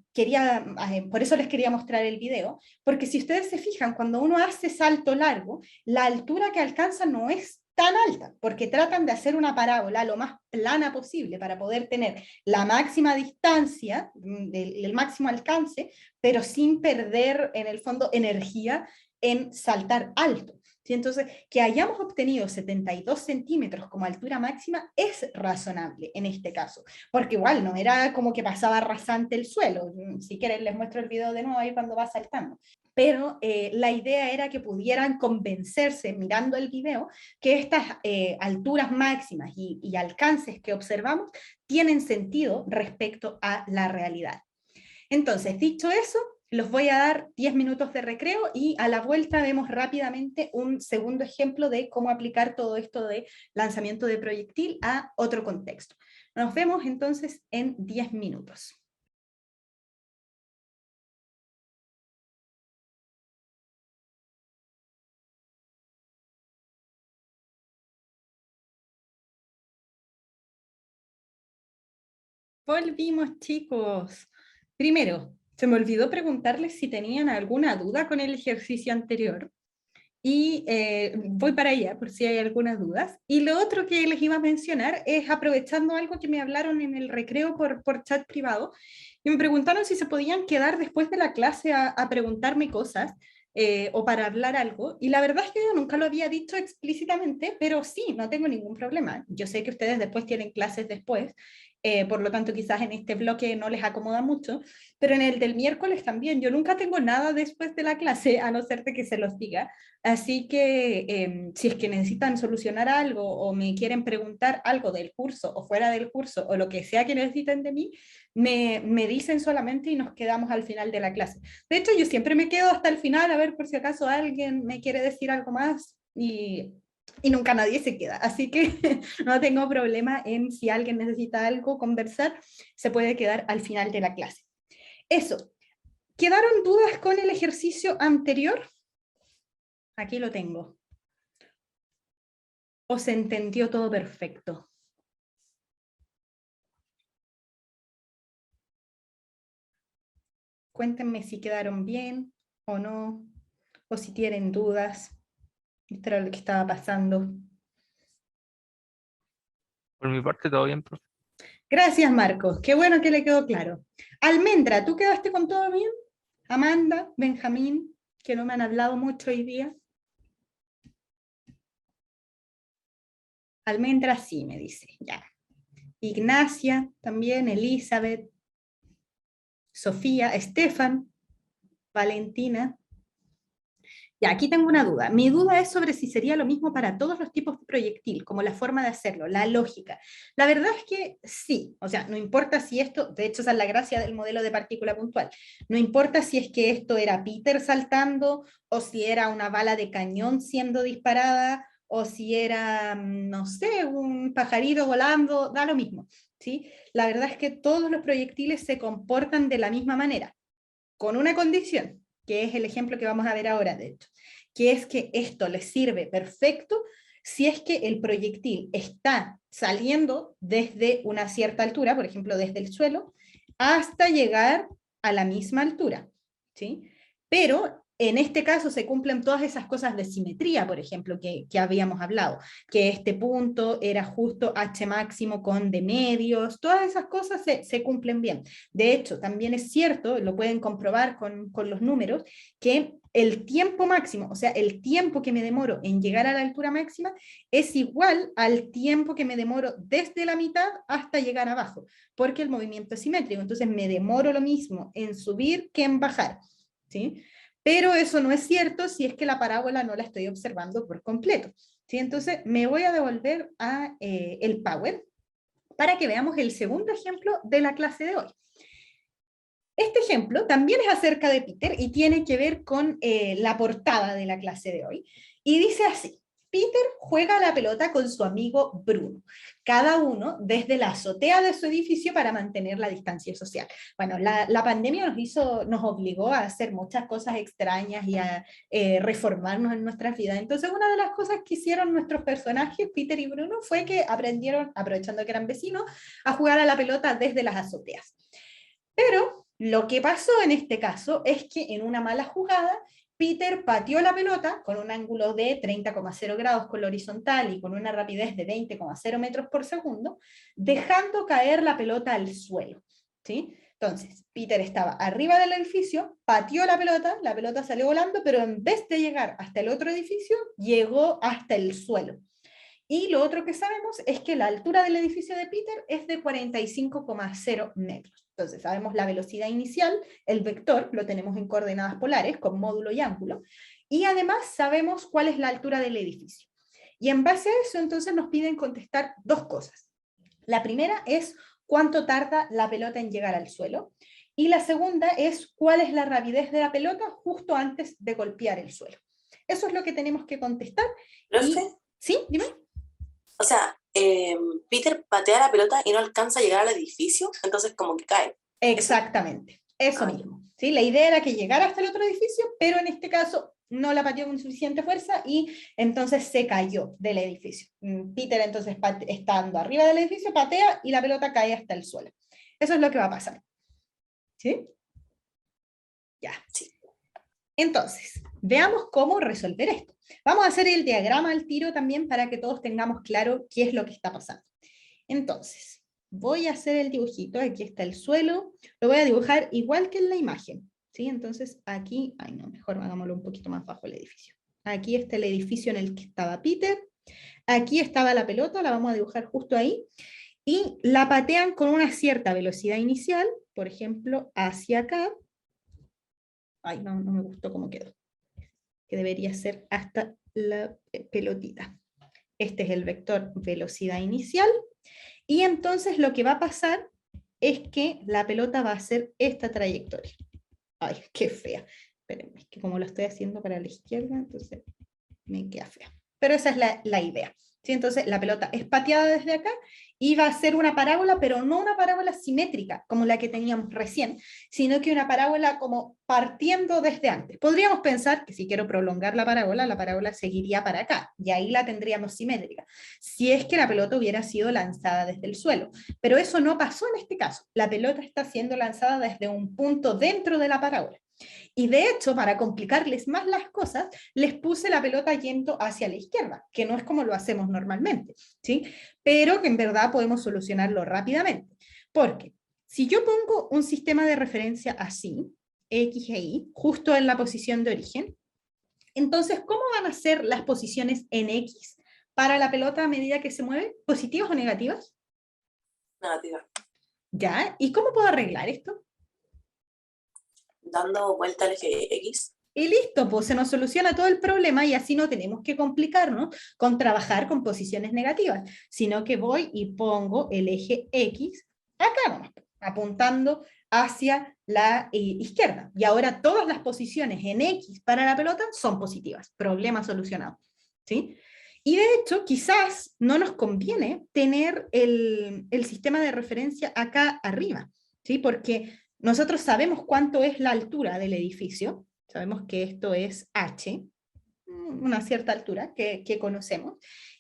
por eso les quería mostrar el video, porque si ustedes se fijan, cuando uno hace salto largo, la altura que alcanza no es tan alta, porque tratan de hacer una parábola lo más plana posible para poder tener la máxima distancia, el máximo alcance, pero sin perder en el fondo energía en saltar alto. ¿Sí? Entonces, que hayamos obtenido 72 centímetros como altura máxima es razonable en este caso, porque igual no era como que pasaba rasante el suelo. Si quieren les muestro el video de nuevo ahí cuando va saltando. Pero la idea era que pudieran convencerse mirando el video que estas alturas máximas y alcances que observamos tienen sentido respecto a la realidad. Entonces, dicho eso, los voy a dar 10 minutos de recreo y a la vuelta vemos rápidamente un segundo ejemplo de cómo aplicar todo esto de lanzamiento de proyectil a otro contexto. Nos vemos entonces en 10 minutos. Volvimos, chicos. Primero, se me olvidó preguntarles si tenían alguna duda con el ejercicio anterior. Y voy para allá por si hay algunas dudas. Y lo otro que les iba a mencionar es aprovechando algo que me hablaron en el recreo por chat privado, y me preguntaron si se podían quedar después de la clase a preguntarme cosas o para hablar algo. Y la verdad es que yo nunca lo había dicho explícitamente, pero sí, no tengo ningún problema. Yo sé que ustedes después tienen clases después, por lo tanto quizás en este bloque no les acomoda mucho, pero en el del miércoles también, yo nunca tengo nada después de la clase, a no ser de que se los diga. Así que si es que necesitan solucionar algo o me quieren preguntar algo del curso o fuera del curso o lo que sea que necesiten de mí, me dicen solamente y nos quedamos al final de la clase. De hecho, yo siempre me quedo hasta el final a ver por si acaso alguien me quiere decir algo más y nunca nadie se queda. Así que no tengo problema en si alguien necesita algo, conversar, se puede quedar al final de la clase. Eso. ¿Quedaron dudas con el ejercicio anterior? Aquí lo tengo. ¿O se entendió todo perfecto? Cuéntenme si quedaron bien o no, o si tienen dudas. Esto era lo que estaba pasando. Por mi parte, todo bien, profe. Gracias, Marcos. Qué bueno que le quedó claro. Almendra, ¿tú quedaste con todo bien? Amanda, Benjamín, que no me han hablado mucho hoy día. Almendra sí, me dice, ya. Ignacia, también, Elizabeth, Sofía, Estefan, Valentina. Ya, aquí tengo una duda. Mi duda es sobre si sería lo mismo para todos los tipos de proyectil, como la forma de hacerlo, la lógica. La verdad es que sí, o sea, no importa si esto, de hecho esa es la gracia del modelo de partícula puntual, no importa si es que esto era Peter saltando, o si era una bala de cañón siendo disparada, o si era, no sé, un pajarito volando, da lo mismo, ¿sí? La verdad es que todos los proyectiles se comportan de la misma manera, con una condición, que es el ejemplo que vamos a ver ahora, de hecho, que es que esto les sirve perfecto si es que el proyectil está saliendo desde una cierta altura, por ejemplo, desde el suelo, hasta llegar a la misma altura, ¿sí? Pero en este caso se cumplen todas esas cosas de simetría, por ejemplo, que habíamos hablado, que este punto era justo h máximo con d medios, todas esas cosas se cumplen bien. De hecho, también es cierto, lo pueden comprobar con los números, que el tiempo máximo, o sea, el tiempo que me demoro en llegar a la altura máxima, es igual al tiempo que me demoro desde la mitad hasta llegar abajo, porque el movimiento es simétrico, entonces me demoro lo mismo en subir que en bajar, ¿sí? pero eso no es cierto si es que la parábola no la estoy observando por completo. ¿Sí? Entonces me voy a devolver a el Power para que veamos el segundo ejemplo de la clase de hoy. Este ejemplo también es acerca de Peter y tiene que ver con la portada de la clase de hoy. Y dice así: Peter juega a la pelota con su amigo Bruno, cada uno desde la azotea de su edificio para mantener la distancia social. Bueno, la pandemia nos obligó a hacer muchas cosas extrañas y a reformarnos en nuestras vidas. Entonces, una de las cosas que hicieron nuestros personajes, Peter y Bruno, fue que aprendieron, aprovechando que eran vecinos, a jugar a la pelota desde las azoteas. Pero lo que pasó en este caso es que en una mala jugada, Peter pateó la pelota con un ángulo de 30,0 grados con la horizontal y con una rapidez de 20,0 metros por segundo, dejando caer la pelota al suelo, ¿sí? Entonces, Peter estaba arriba del edificio, pateó la pelota salió volando, pero en vez de llegar hasta el otro edificio, llegó hasta el suelo. Y lo otro que sabemos es que la altura del edificio de Peter es de 45,0 metros. Entonces sabemos la velocidad inicial, el vector lo tenemos en coordenadas polares con módulo y ángulo, y además sabemos cuál es la altura del edificio. Y en base a eso entonces nos piden contestar dos cosas. La primera es cuánto tarda la pelota en llegar al suelo, y la segunda es cuál es la rapidez de la pelota justo antes de golpear el suelo. Eso es lo que tenemos que contestar. ¿Profe? ¿Sí? Dime. O sea, Peter patea la pelota y no alcanza a llegar al edificio, entonces como que cae. Exactamente, eso mismo. ¿Sí? La idea era que llegara hasta el otro edificio, pero en este caso no la pateó con suficiente fuerza y entonces se cayó del edificio. Peter entonces estando arriba del edificio patea y la pelota cae hasta el suelo. Eso es lo que va a pasar. ¿Sí? Ya. Sí. Entonces, veamos cómo resolver esto. Vamos a hacer el diagrama al tiro también para que todos tengamos claro qué es lo que está pasando. Entonces, voy a hacer el dibujito, aquí está el suelo, lo voy a dibujar igual que en la imagen, ¿sí? Entonces aquí, ay no, mejor hagámoslo un poquito más bajo el edificio. Aquí está el edificio en el que estaba Peter, aquí estaba la pelota, la vamos a dibujar justo ahí, y la patean con una cierta velocidad inicial, por ejemplo, hacia acá. Ay, no me gustó cómo quedó. Que debería ser hasta la pelotita. Este es el vector velocidad inicial. Y entonces lo que va a pasar es que la pelota va a hacer esta trayectoria. Ay, qué fea. Espérenme, es que como lo estoy haciendo para la izquierda, entonces me queda fea. Pero esa es la idea. ¿Sí? Entonces la pelota es pateada desde acá y va a ser una parábola, pero no una parábola simétrica como la que teníamos recién, sino que una parábola como partiendo desde antes. Podríamos pensar que si quiero prolongar la parábola seguiría para acá, y ahí la tendríamos simétrica, si es que la pelota hubiera sido lanzada desde el suelo. Pero eso no pasó en este caso. La pelota está siendo lanzada desde un punto dentro de la parábola. Y de hecho, para complicarles más las cosas, les puse la pelota yendo hacia la izquierda, que no es como lo hacemos normalmente, ¿sí? Pero que en verdad podemos solucionarlo rápidamente. Porque si yo pongo un sistema de referencia así, X e Y, justo en la posición de origen, entonces, ¿cómo van a ser las posiciones en X para la pelota a medida que se mueve? ¿Positivas o negativas? Negativa. ¿Ya? ¿Y cómo puedo arreglar esto? Dando vuelta al eje X. Y listo, pues se nos soluciona todo el problema y así no tenemos que complicarnos con trabajar con posiciones negativas, sino que voy y pongo el eje X acá nomás, apuntando hacia la izquierda. Y ahora todas las posiciones en X para la pelota son positivas. Problema solucionado. ¿Sí? Y de hecho, quizás no nos conviene tener el sistema de referencia acá arriba, ¿sí? Porque nosotros sabemos cuánto es la altura del edificio, sabemos que esto es H, una cierta altura que conocemos,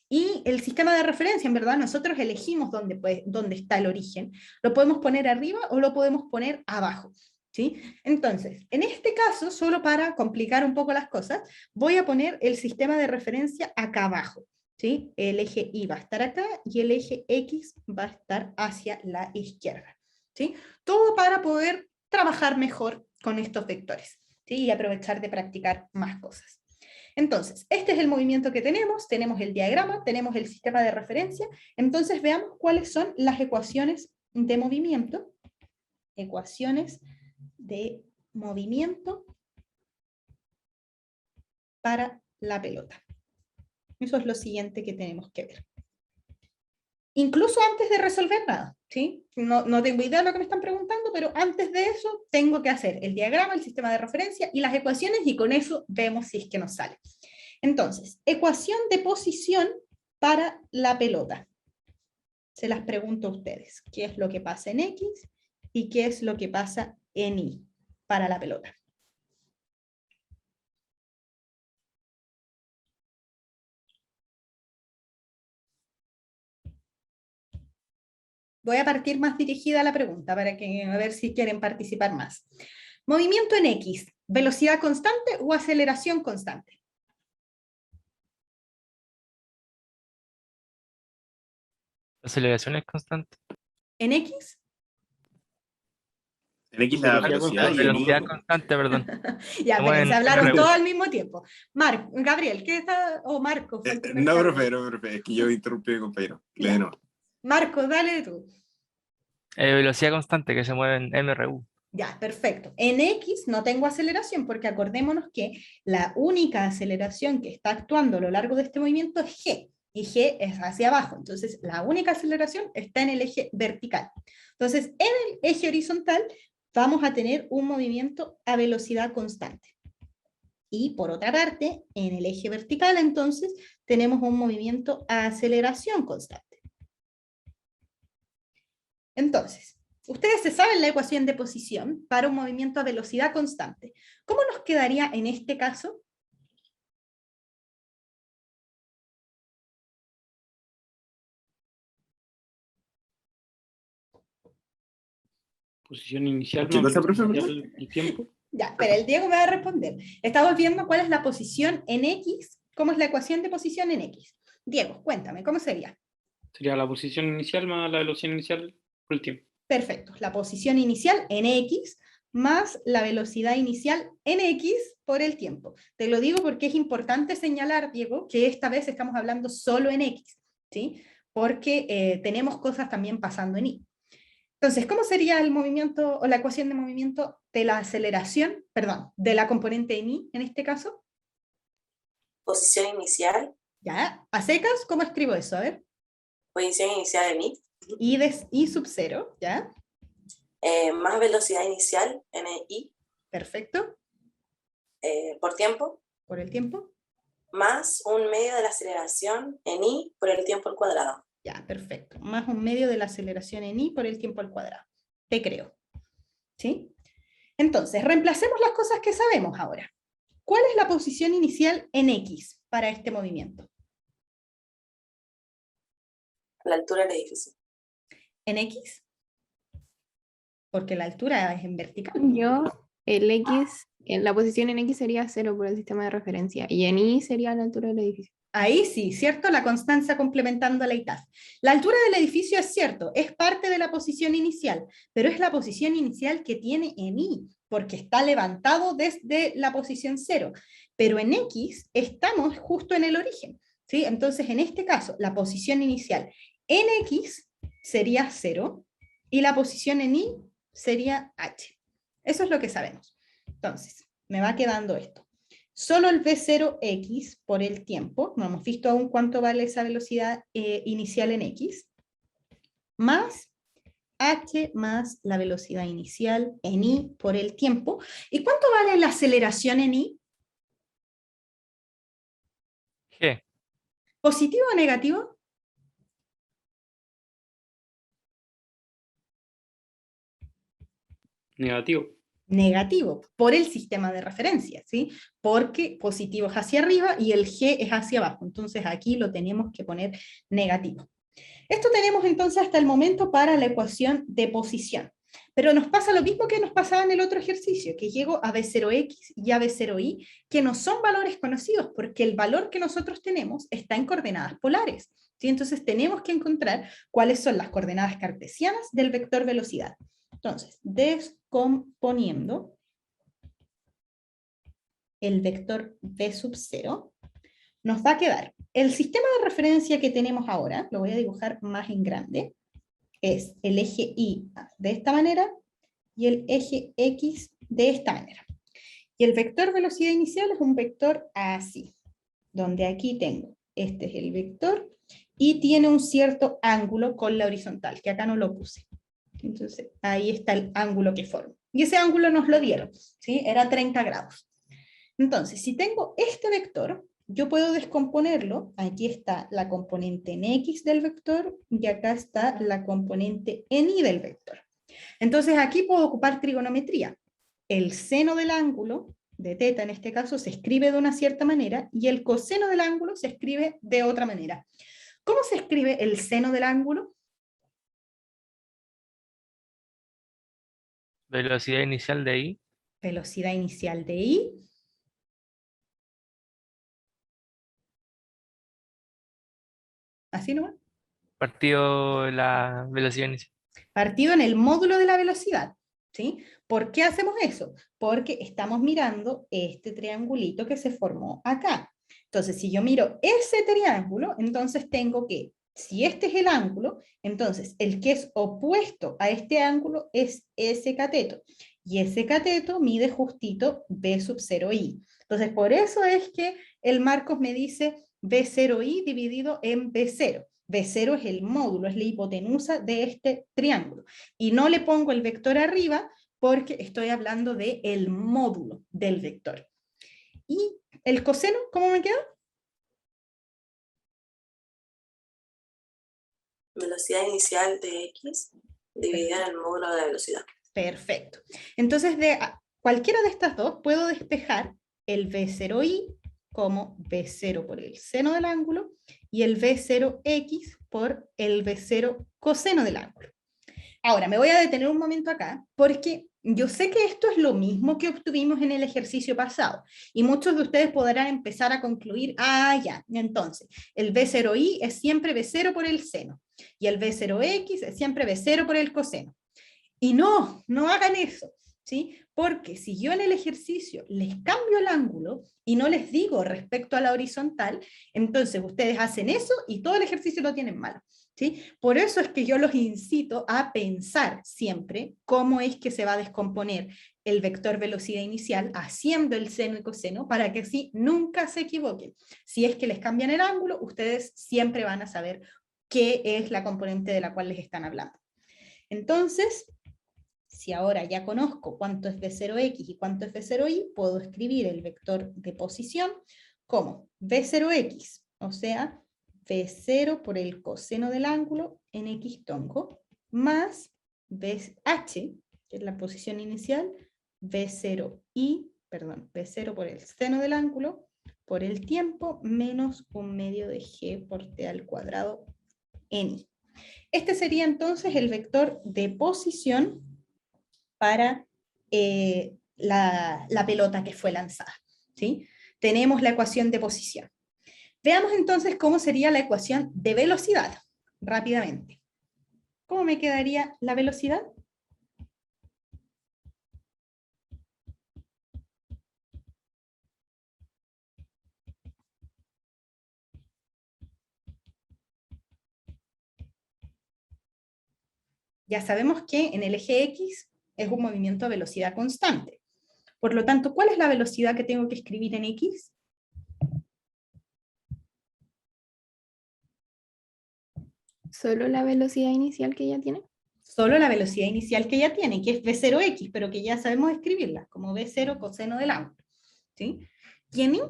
y el sistema de referencia, en verdad, nosotros elegimos dónde está el origen, lo podemos poner arriba o lo podemos poner abajo, ¿sí? Entonces, en este caso, solo para complicar un poco las cosas, voy a poner el sistema de referencia acá abajo, ¿sí? El eje Y va a estar acá y el eje X va a estar hacia la izquierda, ¿sí? Todo para poder trabajar mejor con estos vectores, ¿sí? Y aprovechar de practicar más cosas. Entonces, este es el movimiento que tenemos el diagrama, tenemos el sistema de referencia, entonces veamos cuáles son las ecuaciones de movimiento. Ecuaciones de movimiento para la pelota. Eso es lo siguiente que tenemos que ver. Incluso antes de resolver nada, ¿sí? No tengo idea de lo que me están preguntando, pero antes de eso tengo que hacer el diagrama, el sistema de referencia y las ecuaciones, y con eso vemos si es que nos sale. Entonces, ecuación de posición para la pelota. Se las pregunto a ustedes. ¿Qué es lo que pasa en X y qué es lo que pasa en Y para la pelota? Voy a partir más dirigida a la pregunta para que a ver si quieren participar más. Movimiento en X, ¿velocidad constante o aceleración constante? La aceleración es constante. ¿En X? En X la Velocidad velocidad y en Y. Velocidad constante, perdón. Ya, Estamos pero en se hablaron MRU. todos al mismo tiempo. Gabriel, ¿qué está? O Marco, fue el primer No, Carlos. profe, no, profe, es que yo interrumpí a mi compañero. Le no. Marco, dale tú. Velocidad constante que se mueve en MRU. Ya, perfecto. En X no tengo aceleración porque acordémonos que la única aceleración que está actuando a lo largo de este movimiento es G, y G es hacia abajo. Entonces, la única aceleración está en el eje vertical. Entonces, en el eje horizontal vamos a tener un movimiento a velocidad constante. Y por otra parte, en el eje vertical, entonces, tenemos un movimiento a aceleración constante. Entonces, ustedes se saben la ecuación de posición para un movimiento a velocidad constante. ¿Cómo nos quedaría en este caso? Posición inicial ¿Qué más cosa, profe? inicial el tiempo. Ya, pero el Diego me va a responder. Estamos viendo cuál es la posición en X, cómo es la ecuación de posición en X. Diego, cuéntame, ¿cómo sería? Sería la posición inicial más la velocidad inicial por el tiempo. Perfecto, la posición inicial en X más la velocidad inicial en X por el tiempo. Te lo digo porque es importante señalar, Diego, que esta vez estamos hablando solo en X, ¿sí? Porque tenemos cosas también pasando en Y. Entonces, ¿cómo sería el movimiento o la ecuación de movimiento de la aceleración, perdón, de la componente en Y en este caso? Posición inicial, ¿Ya? ¿A secas? ¿Cómo escribo eso? A ver. posición inicial en I, Y sub 0, ¿ya? más velocidad inicial en el I Perfecto. por tiempo, Por el tiempo. más un medio de la aceleración en I por el tiempo al cuadrado. Ya, perfecto. Más un medio de la aceleración en Y por el tiempo al cuadrado. Te creo. ¿Sí? Entonces, reemplacemos las cosas que sabemos ahora. ¿Cuál es la posición inicial en X para este movimiento? La altura del edificio. ¿En X? Porque la altura es en vertical. Yo, el X, la posición en X sería 0 por el sistema de referencia, y en Y sería la altura del edificio. Ahí sí, ¿cierto? La constancia complementando la ITAF. La altura del edificio es cierto, es parte de la posición inicial, pero es la posición inicial que tiene en Y, porque está levantado desde la posición 0. Pero en X estamos justo en el origen, ¿sí? Entonces, en este caso, la posición inicial en X sería 0 y la posición en Y sería H. Eso es lo que sabemos. Entonces, me va quedando esto. Solo el V0x por el tiempo, no hemos visto aún cuánto vale esa velocidad inicial en X, más H más la velocidad inicial en Y por el tiempo. ¿Y cuánto vale la aceleración en Y? G. ¿Positivo o negativo? Negativo. Negativo, por el sistema de referencia, ¿sí? Porque positivo es hacia arriba y el G es hacia abajo, entonces aquí lo tenemos que poner negativo. Esto tenemos entonces hasta el momento para la ecuación de posición, pero nos pasa lo mismo que nos pasaba en el otro ejercicio, que llego a V0x y a V0y, que no son valores conocidos, porque el valor que nosotros tenemos está en coordenadas polares, ¿sí? Entonces tenemos que encontrar cuáles son las coordenadas cartesianas del vector velocidad. Entonces, descomponiendo el vector v sub 0, nos va a quedar el sistema de referencia que tenemos ahora, lo voy a dibujar más en grande, es el eje Y de esta manera y el eje X de esta manera. Y el vector velocidad inicial es un vector así, donde aquí tengo, este es el vector, y tiene un cierto ángulo con la horizontal, que acá no lo puse. Entonces, ahí está el ángulo que forma. Y ese ángulo nos lo dieron, ¿sí? Era 30 grados. Entonces, si tengo este vector, yo puedo descomponerlo. Aquí está la componente en X del vector, y acá está la componente en Y del vector. Entonces, aquí puedo ocupar trigonometría. El seno del ángulo, de teta en este caso, se escribe de una cierta manera, y el coseno del ángulo se escribe de otra manera. ¿Cómo se escribe el seno del ángulo? Velocidad inicial de I. Velocidad inicial de I. Así nomás. Partido la velocidad inicial. Partido en el módulo de la velocidad, ¿sí? ¿Por qué hacemos eso? Porque estamos mirando este triangulito que se formó acá. Entonces, si yo miro ese triángulo, entonces tengo que, si este es el ángulo, entonces el que es opuesto a este ángulo es ese cateto. Y ese cateto mide justito B sub 0i. Entonces, por eso es que el Marcos me dice B0i dividido en B0. B0 es el módulo, es la hipotenusa de este triángulo. Y no le pongo el vector arriba porque estoy hablando del módulo del vector. ¿Y el coseno, cómo me queda? Velocidad inicial de X dividida en el módulo de la velocidad. Perfecto. Entonces, de cualquiera de estas dos puedo despejar el B0i como B0 por el seno del ángulo y el B0x por el B0 coseno del ángulo. Ahora, me voy a detener un momento acá, porque yo sé que esto es lo mismo que obtuvimos en el ejercicio pasado, y muchos de ustedes podrán empezar a concluir, ya, entonces, el B0i es siempre B0 por el seno, y el B0x es siempre B0 por el coseno. Y no hagan eso, ¿sí? Porque si yo en el ejercicio les cambio el ángulo y no les digo respecto a la horizontal, entonces ustedes hacen eso y todo el ejercicio lo tienen malo, ¿sí? Por eso es que yo los incito a pensar siempre cómo es que se va a descomponer el vector velocidad inicial haciendo el seno y coseno para que así nunca se equivoquen. Si es que les cambian el ángulo, ustedes siempre van a saber qué es la componente de la cual les están hablando. Entonces, si ahora ya conozco cuánto es B0x y cuánto es B0y, puedo escribir el vector de posición como B0x, o sea, B0 por el coseno del ángulo en X tongo, más BH, que es la posición inicial, B0 por el seno del ángulo, por el tiempo, menos 1/2 de G por T al cuadrado en I. Este sería entonces el vector de posición para la pelota que fue lanzada, ¿sí? Tenemos la ecuación de posición. Veamos entonces cómo sería la ecuación de velocidad, rápidamente. ¿Cómo me quedaría la velocidad? Ya sabemos que en el eje X es un movimiento a velocidad constante. Por lo tanto, ¿cuál es la velocidad que tengo que escribir en X? ¿Solo la velocidad inicial que ya tiene? Solo la velocidad inicial que ya tiene, que es V0x, pero que ya sabemos escribirla, como V0 coseno del ángulo, ¿sí? ¿Y en Y?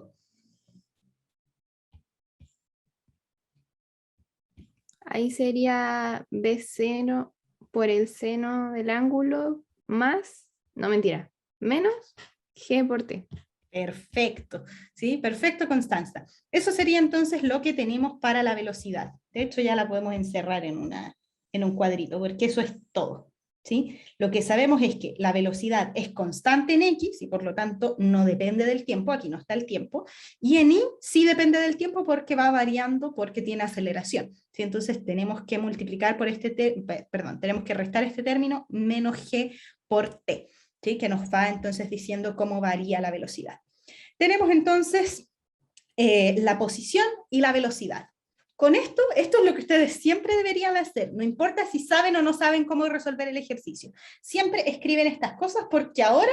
Ahí sería B0 por el seno del ángulo más, no mentira, menos G por T. Perfecto, ¿sí? Perfecto, Constanza. Eso sería entonces lo que tenemos para la velocidad. De hecho, ya la podemos encerrar en un cuadrito, porque eso es todo, ¿sí? Lo que sabemos es que la velocidad es constante en X, y por lo tanto no depende del tiempo, aquí no está el tiempo, y en Y sí depende del tiempo porque va variando, porque tiene aceleración, ¿sí? Entonces tenemos que multiplicar por tenemos que restar este término menos G por T, ¿sí? Que nos va entonces diciendo cómo varía la velocidad. Tenemos entonces la posición y la velocidad. Con esto es lo que ustedes siempre deberían hacer, no importa si saben o no saben cómo resolver el ejercicio. Siempre escriben estas cosas porque ahora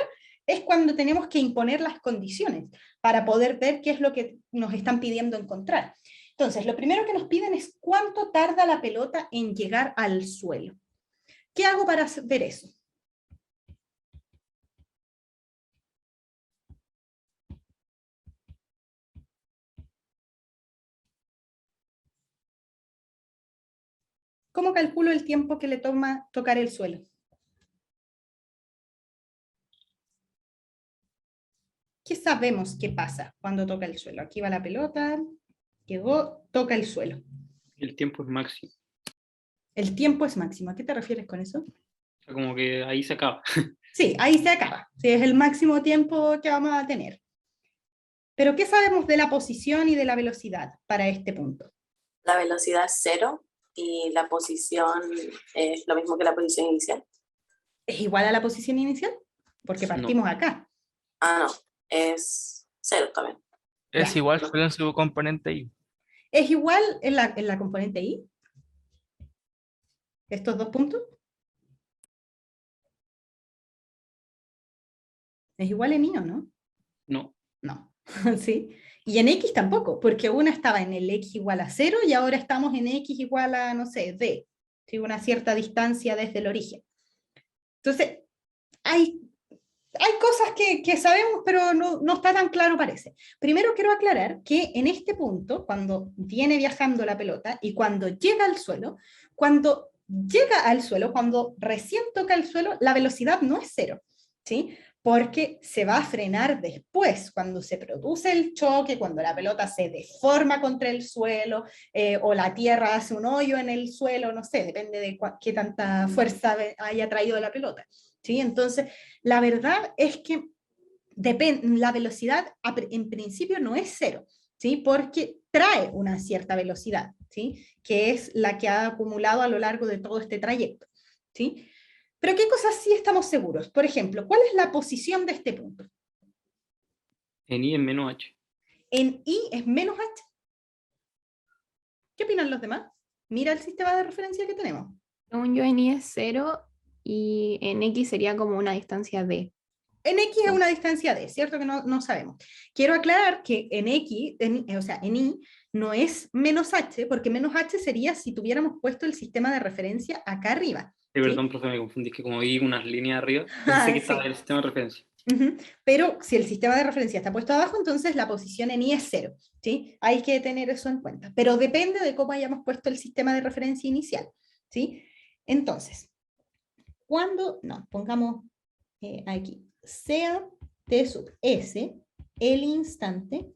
es cuando tenemos que imponer las condiciones para poder ver qué es lo que nos están pidiendo encontrar. Entonces, lo primero que nos piden es cuánto tarda la pelota en llegar al suelo. ¿Qué hago para ver eso? ¿Cómo calculo el tiempo que le toma tocar el suelo? ¿Qué sabemos que pasa cuando toca el suelo? Aquí va la pelota, llegó, toca el suelo. El tiempo es máximo. El tiempo es máximo. ¿A qué te refieres con eso? O sea, como que ahí se acaba. Sí, ahí se acaba. Sí, es el máximo tiempo que vamos a tener. Pero ¿qué sabemos de la posición y de la velocidad para este punto? La velocidad es 0 y la posición es lo mismo que la posición inicial. ¿Es igual a la posición inicial? Porque No. partimos acá. Ah, no, es 0 también. Es Ya. igual solo en su componente Y. ¿Es igual en la componente Y? ¿Estos dos puntos? ¿Es igual en Y o no? No. No, ¿sí? Y en X tampoco, porque una estaba en el X igual a 0 y ahora estamos en X igual a, no sé, D, ¿sí? Una cierta distancia desde el origen. Entonces, hay cosas que sabemos, pero no está tan claro parece. Primero quiero aclarar que en este punto, cuando viene viajando la pelota y cuando llega al suelo, cuando recién toca el suelo, la velocidad no es 0, ¿sí? Porque se va a frenar después, cuando se produce el choque, cuando la pelota se deforma contra el suelo, o la tierra hace un hoyo en el suelo, no sé, depende de qué tanta fuerza haya traído la pelota, ¿sí? Entonces, la verdad es que la velocidad en principio no es 0, ¿sí? Porque trae una cierta velocidad, ¿sí? Que es la que ha acumulado a lo largo de todo este trayecto, ¿sí? Pero ¿qué cosas sí estamos seguros? Por ejemplo, ¿cuál es la posición de este punto? En I es menos H. En I es menos H. ¿Qué opinan los demás? Mira el sistema de referencia que tenemos. Según yo, en Y es 0 y en X sería como una distancia D. En X es una distancia D, ¿cierto? Que no sabemos. Quiero aclarar que en X, o sea, en Y, no es menos H, porque menos H sería si tuviéramos puesto el sistema de referencia acá arriba. Sí, ¿sí? perdón, profe, me confundí, que como vi unas líneas arriba, Ah, pensé que estaba sí. en el sistema de referencia. Pero si el sistema de referencia está puesto abajo, entonces la posición en I es 0, ¿sí? Hay que tener eso en cuenta, pero depende de cómo hayamos puesto el sistema de referencia inicial, ¿sí? Entonces, pongamos aquí, sea T sub S el instante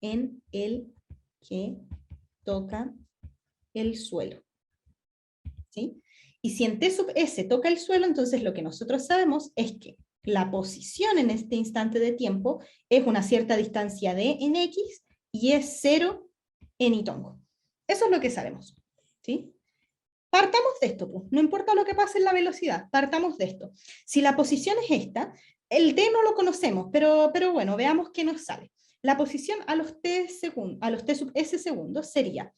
en el que toca el suelo, ¿sí? Y si en T sub S toca el suelo, entonces lo que nosotros sabemos es que la posición en este instante de tiempo es una cierta distancia D en X y es 0 en Y tongo. Eso es lo que sabemos, ¿sí? Partamos de esto, pues. No importa lo que pase en la velocidad, partamos de esto. Si la posición es esta, el D no lo conocemos, pero bueno, veamos qué nos sale. La posición a los T sub S segundos sería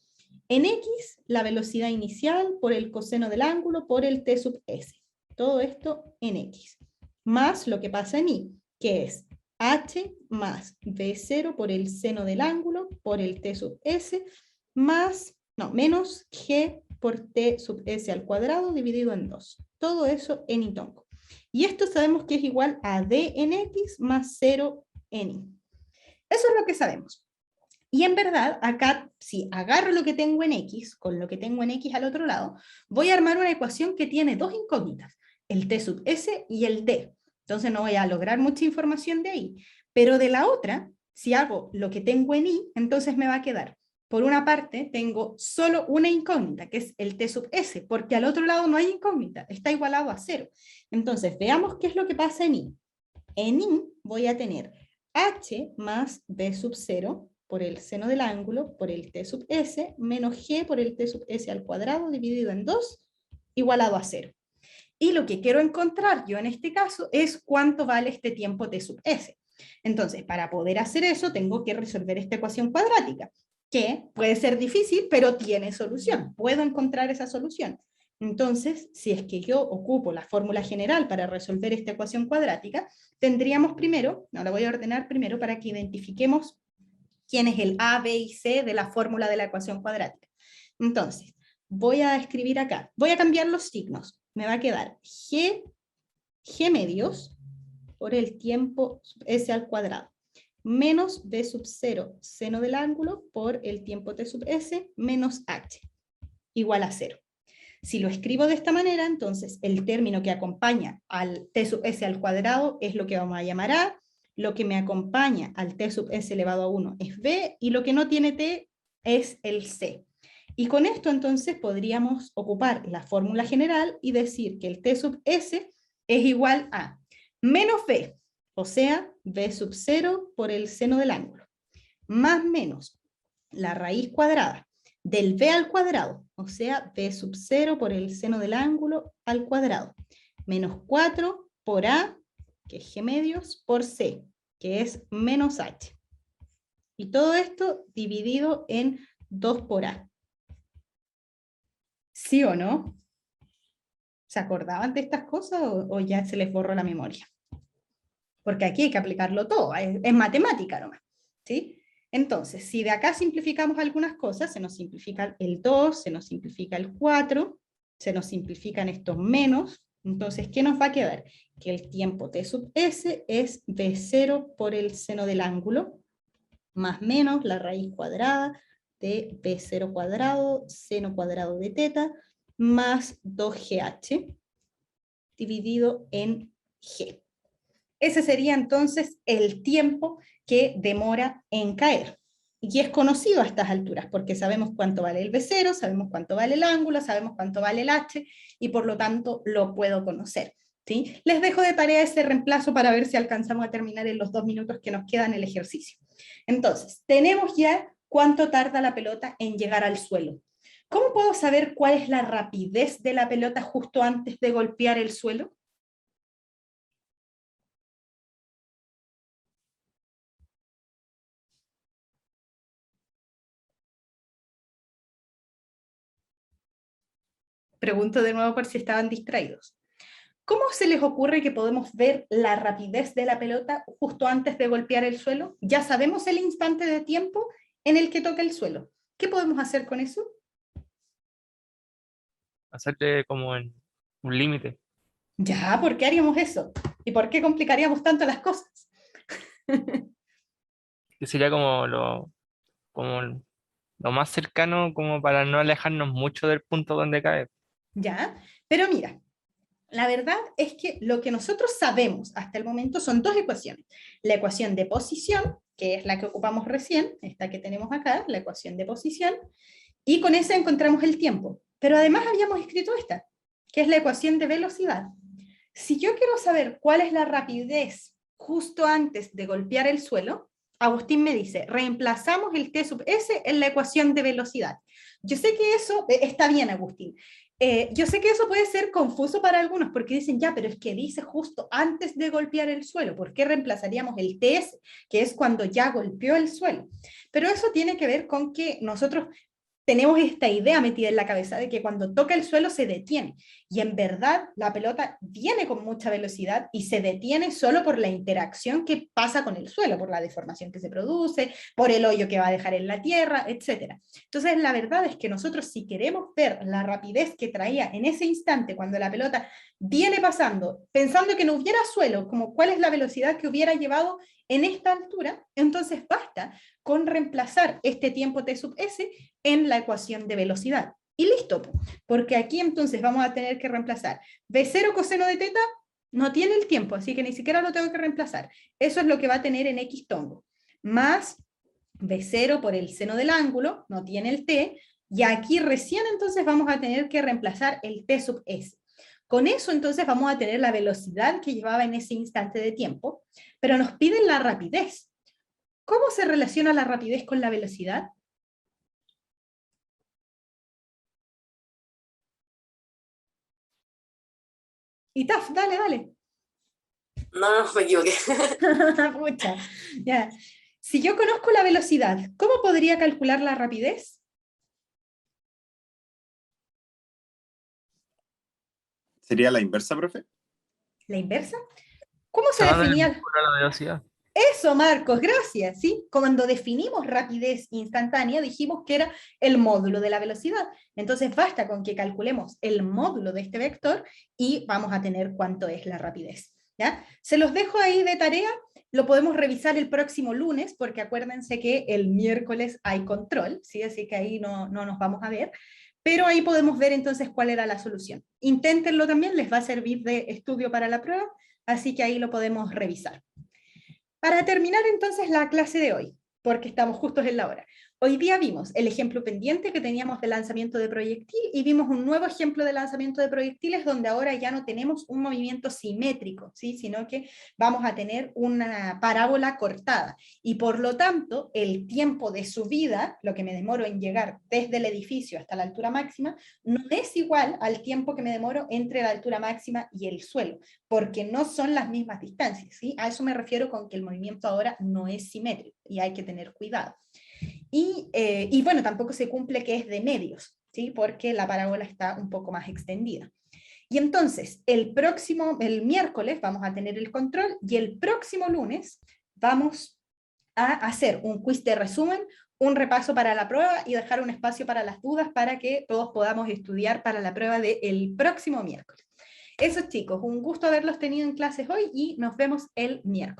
en X, la velocidad inicial por el coseno del ángulo por el T sub S. Todo esto en X. Más lo que pasa en Y, que es H más V0 por el seno del ángulo por el T sub S, menos G por T sub S al cuadrado dividido en 2. Todo eso en Y tongo. Y esto sabemos que es igual a D en X más 0 en Y. Eso es lo que sabemos. Y en verdad, acá, si agarro lo que tengo en X, con lo que tengo en X al otro lado, voy a armar una ecuación que tiene dos incógnitas, el T sub S y el D. Entonces no voy a lograr mucha información de ahí. Pero de la otra, si hago lo que tengo en Y, entonces me va a quedar. Por una parte, tengo solo una incógnita, que es el T sub S, porque al otro lado no hay incógnita, está igualado a 0. Entonces, veamos qué es lo que pasa en Y. En Y voy a tener H más B sub 0 por el seno del ángulo, por el T sub S, menos G por el T sub S al cuadrado, dividido en 2, igualado a 0. Y lo que quiero encontrar yo en este caso es cuánto vale este tiempo T sub S. Entonces, para poder hacer eso, tengo que resolver esta ecuación cuadrática, que puede ser difícil, pero tiene solución. Puedo encontrar esa solución. Entonces, si es que yo ocupo la fórmula general para resolver esta ecuación cuadrática, tendríamos primero, no la voy a ordenar primero para que identifiquemos quién es el A, B y C de la fórmula de la ecuación cuadrática. Entonces, voy a escribir acá, voy a cambiar los signos, me va a quedar G medios por el tiempo S al cuadrado, menos B sub 0 seno del ángulo por el tiempo T sub S menos H, igual a 0. Si lo escribo de esta manera, entonces el término que acompaña al T sub S al cuadrado es lo que vamos a llamar A, lo que me acompaña al T sub S elevado a 1 es B, y lo que no tiene T es el C. Y con esto entonces podríamos ocupar la fórmula general y decir que el T sub S es igual a menos B, o sea, B sub 0 por el seno del ángulo, más menos la raíz cuadrada del B al cuadrado, o sea, B sub 0 por el seno del ángulo al cuadrado, menos 4 por A, que es G medios, por C, que es menos H. Y todo esto dividido en 2 por A. ¿Sí o no? ¿Se acordaban de estas cosas o ya se les borró la memoria? Porque aquí hay que aplicarlo todo, es matemática nomás, ¿sí? Entonces, si de acá simplificamos algunas cosas, se nos simplifica el 2, se nos simplifica el 4, se nos simplifican estos menos, entonces, ¿qué nos va a quedar? Que el tiempo T sub S es B0 por el seno del ángulo, más menos la raíz cuadrada de B0 cuadrado, seno cuadrado de teta, más 2GH, dividido en G. Ese sería entonces el tiempo que demora en caer. Y es conocido a estas alturas, porque sabemos cuánto vale el B0, sabemos cuánto vale el ángulo, sabemos cuánto vale el H, y por lo tanto lo puedo conocer, ¿sí? Les dejo de tarea ese reemplazo para ver si alcanzamos a terminar en los 2 minutos que nos quedan el ejercicio. Entonces, tenemos ya cuánto tarda la pelota en llegar al suelo. ¿Cómo puedo saber cuál es la rapidez de la pelota justo antes de golpear el suelo? Pregunto de nuevo por si estaban distraídos. ¿Cómo se les ocurre que podemos ver la rapidez de la pelota justo antes de golpear el suelo? Ya sabemos el instante de tiempo en el que toca el suelo. ¿Qué podemos hacer con eso? Hacerte como en un límite. Ya, ¿por qué haríamos eso? ¿Y por qué complicaríamos tanto las cosas? Que sería como lo más cercano como para no alejarnos mucho del punto donde cae. Ya, pero mira, la verdad es que lo que nosotros sabemos hasta el momento son 2 ecuaciones. La ecuación de posición, que es la que ocupamos recién, esta que tenemos acá, la ecuación de posición, y con esa encontramos el tiempo. Pero además habíamos escrito esta, que es la ecuación de velocidad. Si yo quiero saber cuál es la rapidez justo antes de golpear el suelo, Agustín me dice, reemplazamos el T sub S en la ecuación de velocidad. Yo sé que eso, está bien Agustín, yo sé que eso puede ser confuso para algunos, porque dicen, ya, pero es que dice justo antes de golpear el suelo, ¿por qué reemplazaríamos el TS, que es cuando ya golpeó el suelo? Pero eso tiene que ver con que nosotros tenemos esta idea metida en la cabeza de que cuando toca el suelo se detiene, y en verdad la pelota viene con mucha velocidad y se detiene solo por la interacción que pasa con el suelo, por la deformación que se produce, por el hoyo que va a dejar en la tierra, etc. Entonces la verdad es que nosotros, si queremos ver la rapidez que traía en ese instante cuando la pelota viene pasando, pensando que no hubiera suelo, como cuál es la velocidad que hubiera llevado en esta altura, entonces basta con reemplazar este tiempo T sub S en la ecuación de velocidad. Y listo, porque aquí entonces vamos a tener que reemplazar B0 coseno de teta, no tiene el tiempo, así que ni siquiera lo tengo que reemplazar. Eso es lo que va a tener en X tongo. Más B0 por el seno del ángulo, no tiene el T, y aquí recién entonces vamos a tener que reemplazar el T sub S. Con eso entonces vamos a tener la velocidad que llevaba en ese instante de tiempo, pero nos piden la rapidez. ¿Cómo se relaciona la rapidez con la velocidad? Y Taf, dale, dale. No, me equivoqué. Pucha, ya. Si yo conozco la velocidad, ¿cómo podría calcular la rapidez? ¿Sería la inversa, profe? ¿La inversa? ¿Cómo se Sacando el definía? vínculo a la velocidad. Eso, Marcos, gracias, ¿sí? Cuando definimos rapidez instantánea, dijimos que era el módulo de la velocidad. Entonces basta con que calculemos el módulo de este vector y vamos a tener cuánto es la rapidez, ¿ya? Se los dejo ahí de tarea, lo podemos revisar el próximo lunes, porque acuérdense que el miércoles hay control, ¿sí? Así que ahí no nos vamos a ver, pero ahí podemos ver entonces cuál era la solución. Inténtenlo también, les va a servir de estudio para la prueba, así que ahí lo podemos revisar. Para terminar entonces la clase de hoy, porque estamos justos en la hora. Hoy día vimos el ejemplo pendiente que teníamos de lanzamiento de proyectil y vimos un nuevo ejemplo de lanzamiento de proyectiles donde ahora ya no tenemos un movimiento simétrico, ¿sí? Sino que vamos a tener una parábola cortada y por lo tanto el tiempo de subida, lo que me demoro en llegar desde el edificio hasta la altura máxima, no es igual al tiempo que me demoro entre la altura máxima y el suelo, porque no son las mismas distancias, ¿sí? A eso me refiero con que el movimiento ahora no es simétrico y hay que tener cuidado. Y bueno, tampoco se cumple que es de medios, ¿sí? Porque la parábola está un poco más extendida. Y entonces, el miércoles vamos a tener el control y el próximo lunes vamos a hacer un quiz de resumen, un repaso para la prueba y dejar un espacio para las dudas para que todos podamos estudiar para la prueba del próximo miércoles. Eso, chicos, un gusto haberlos tenido en clases hoy y nos vemos el miércoles.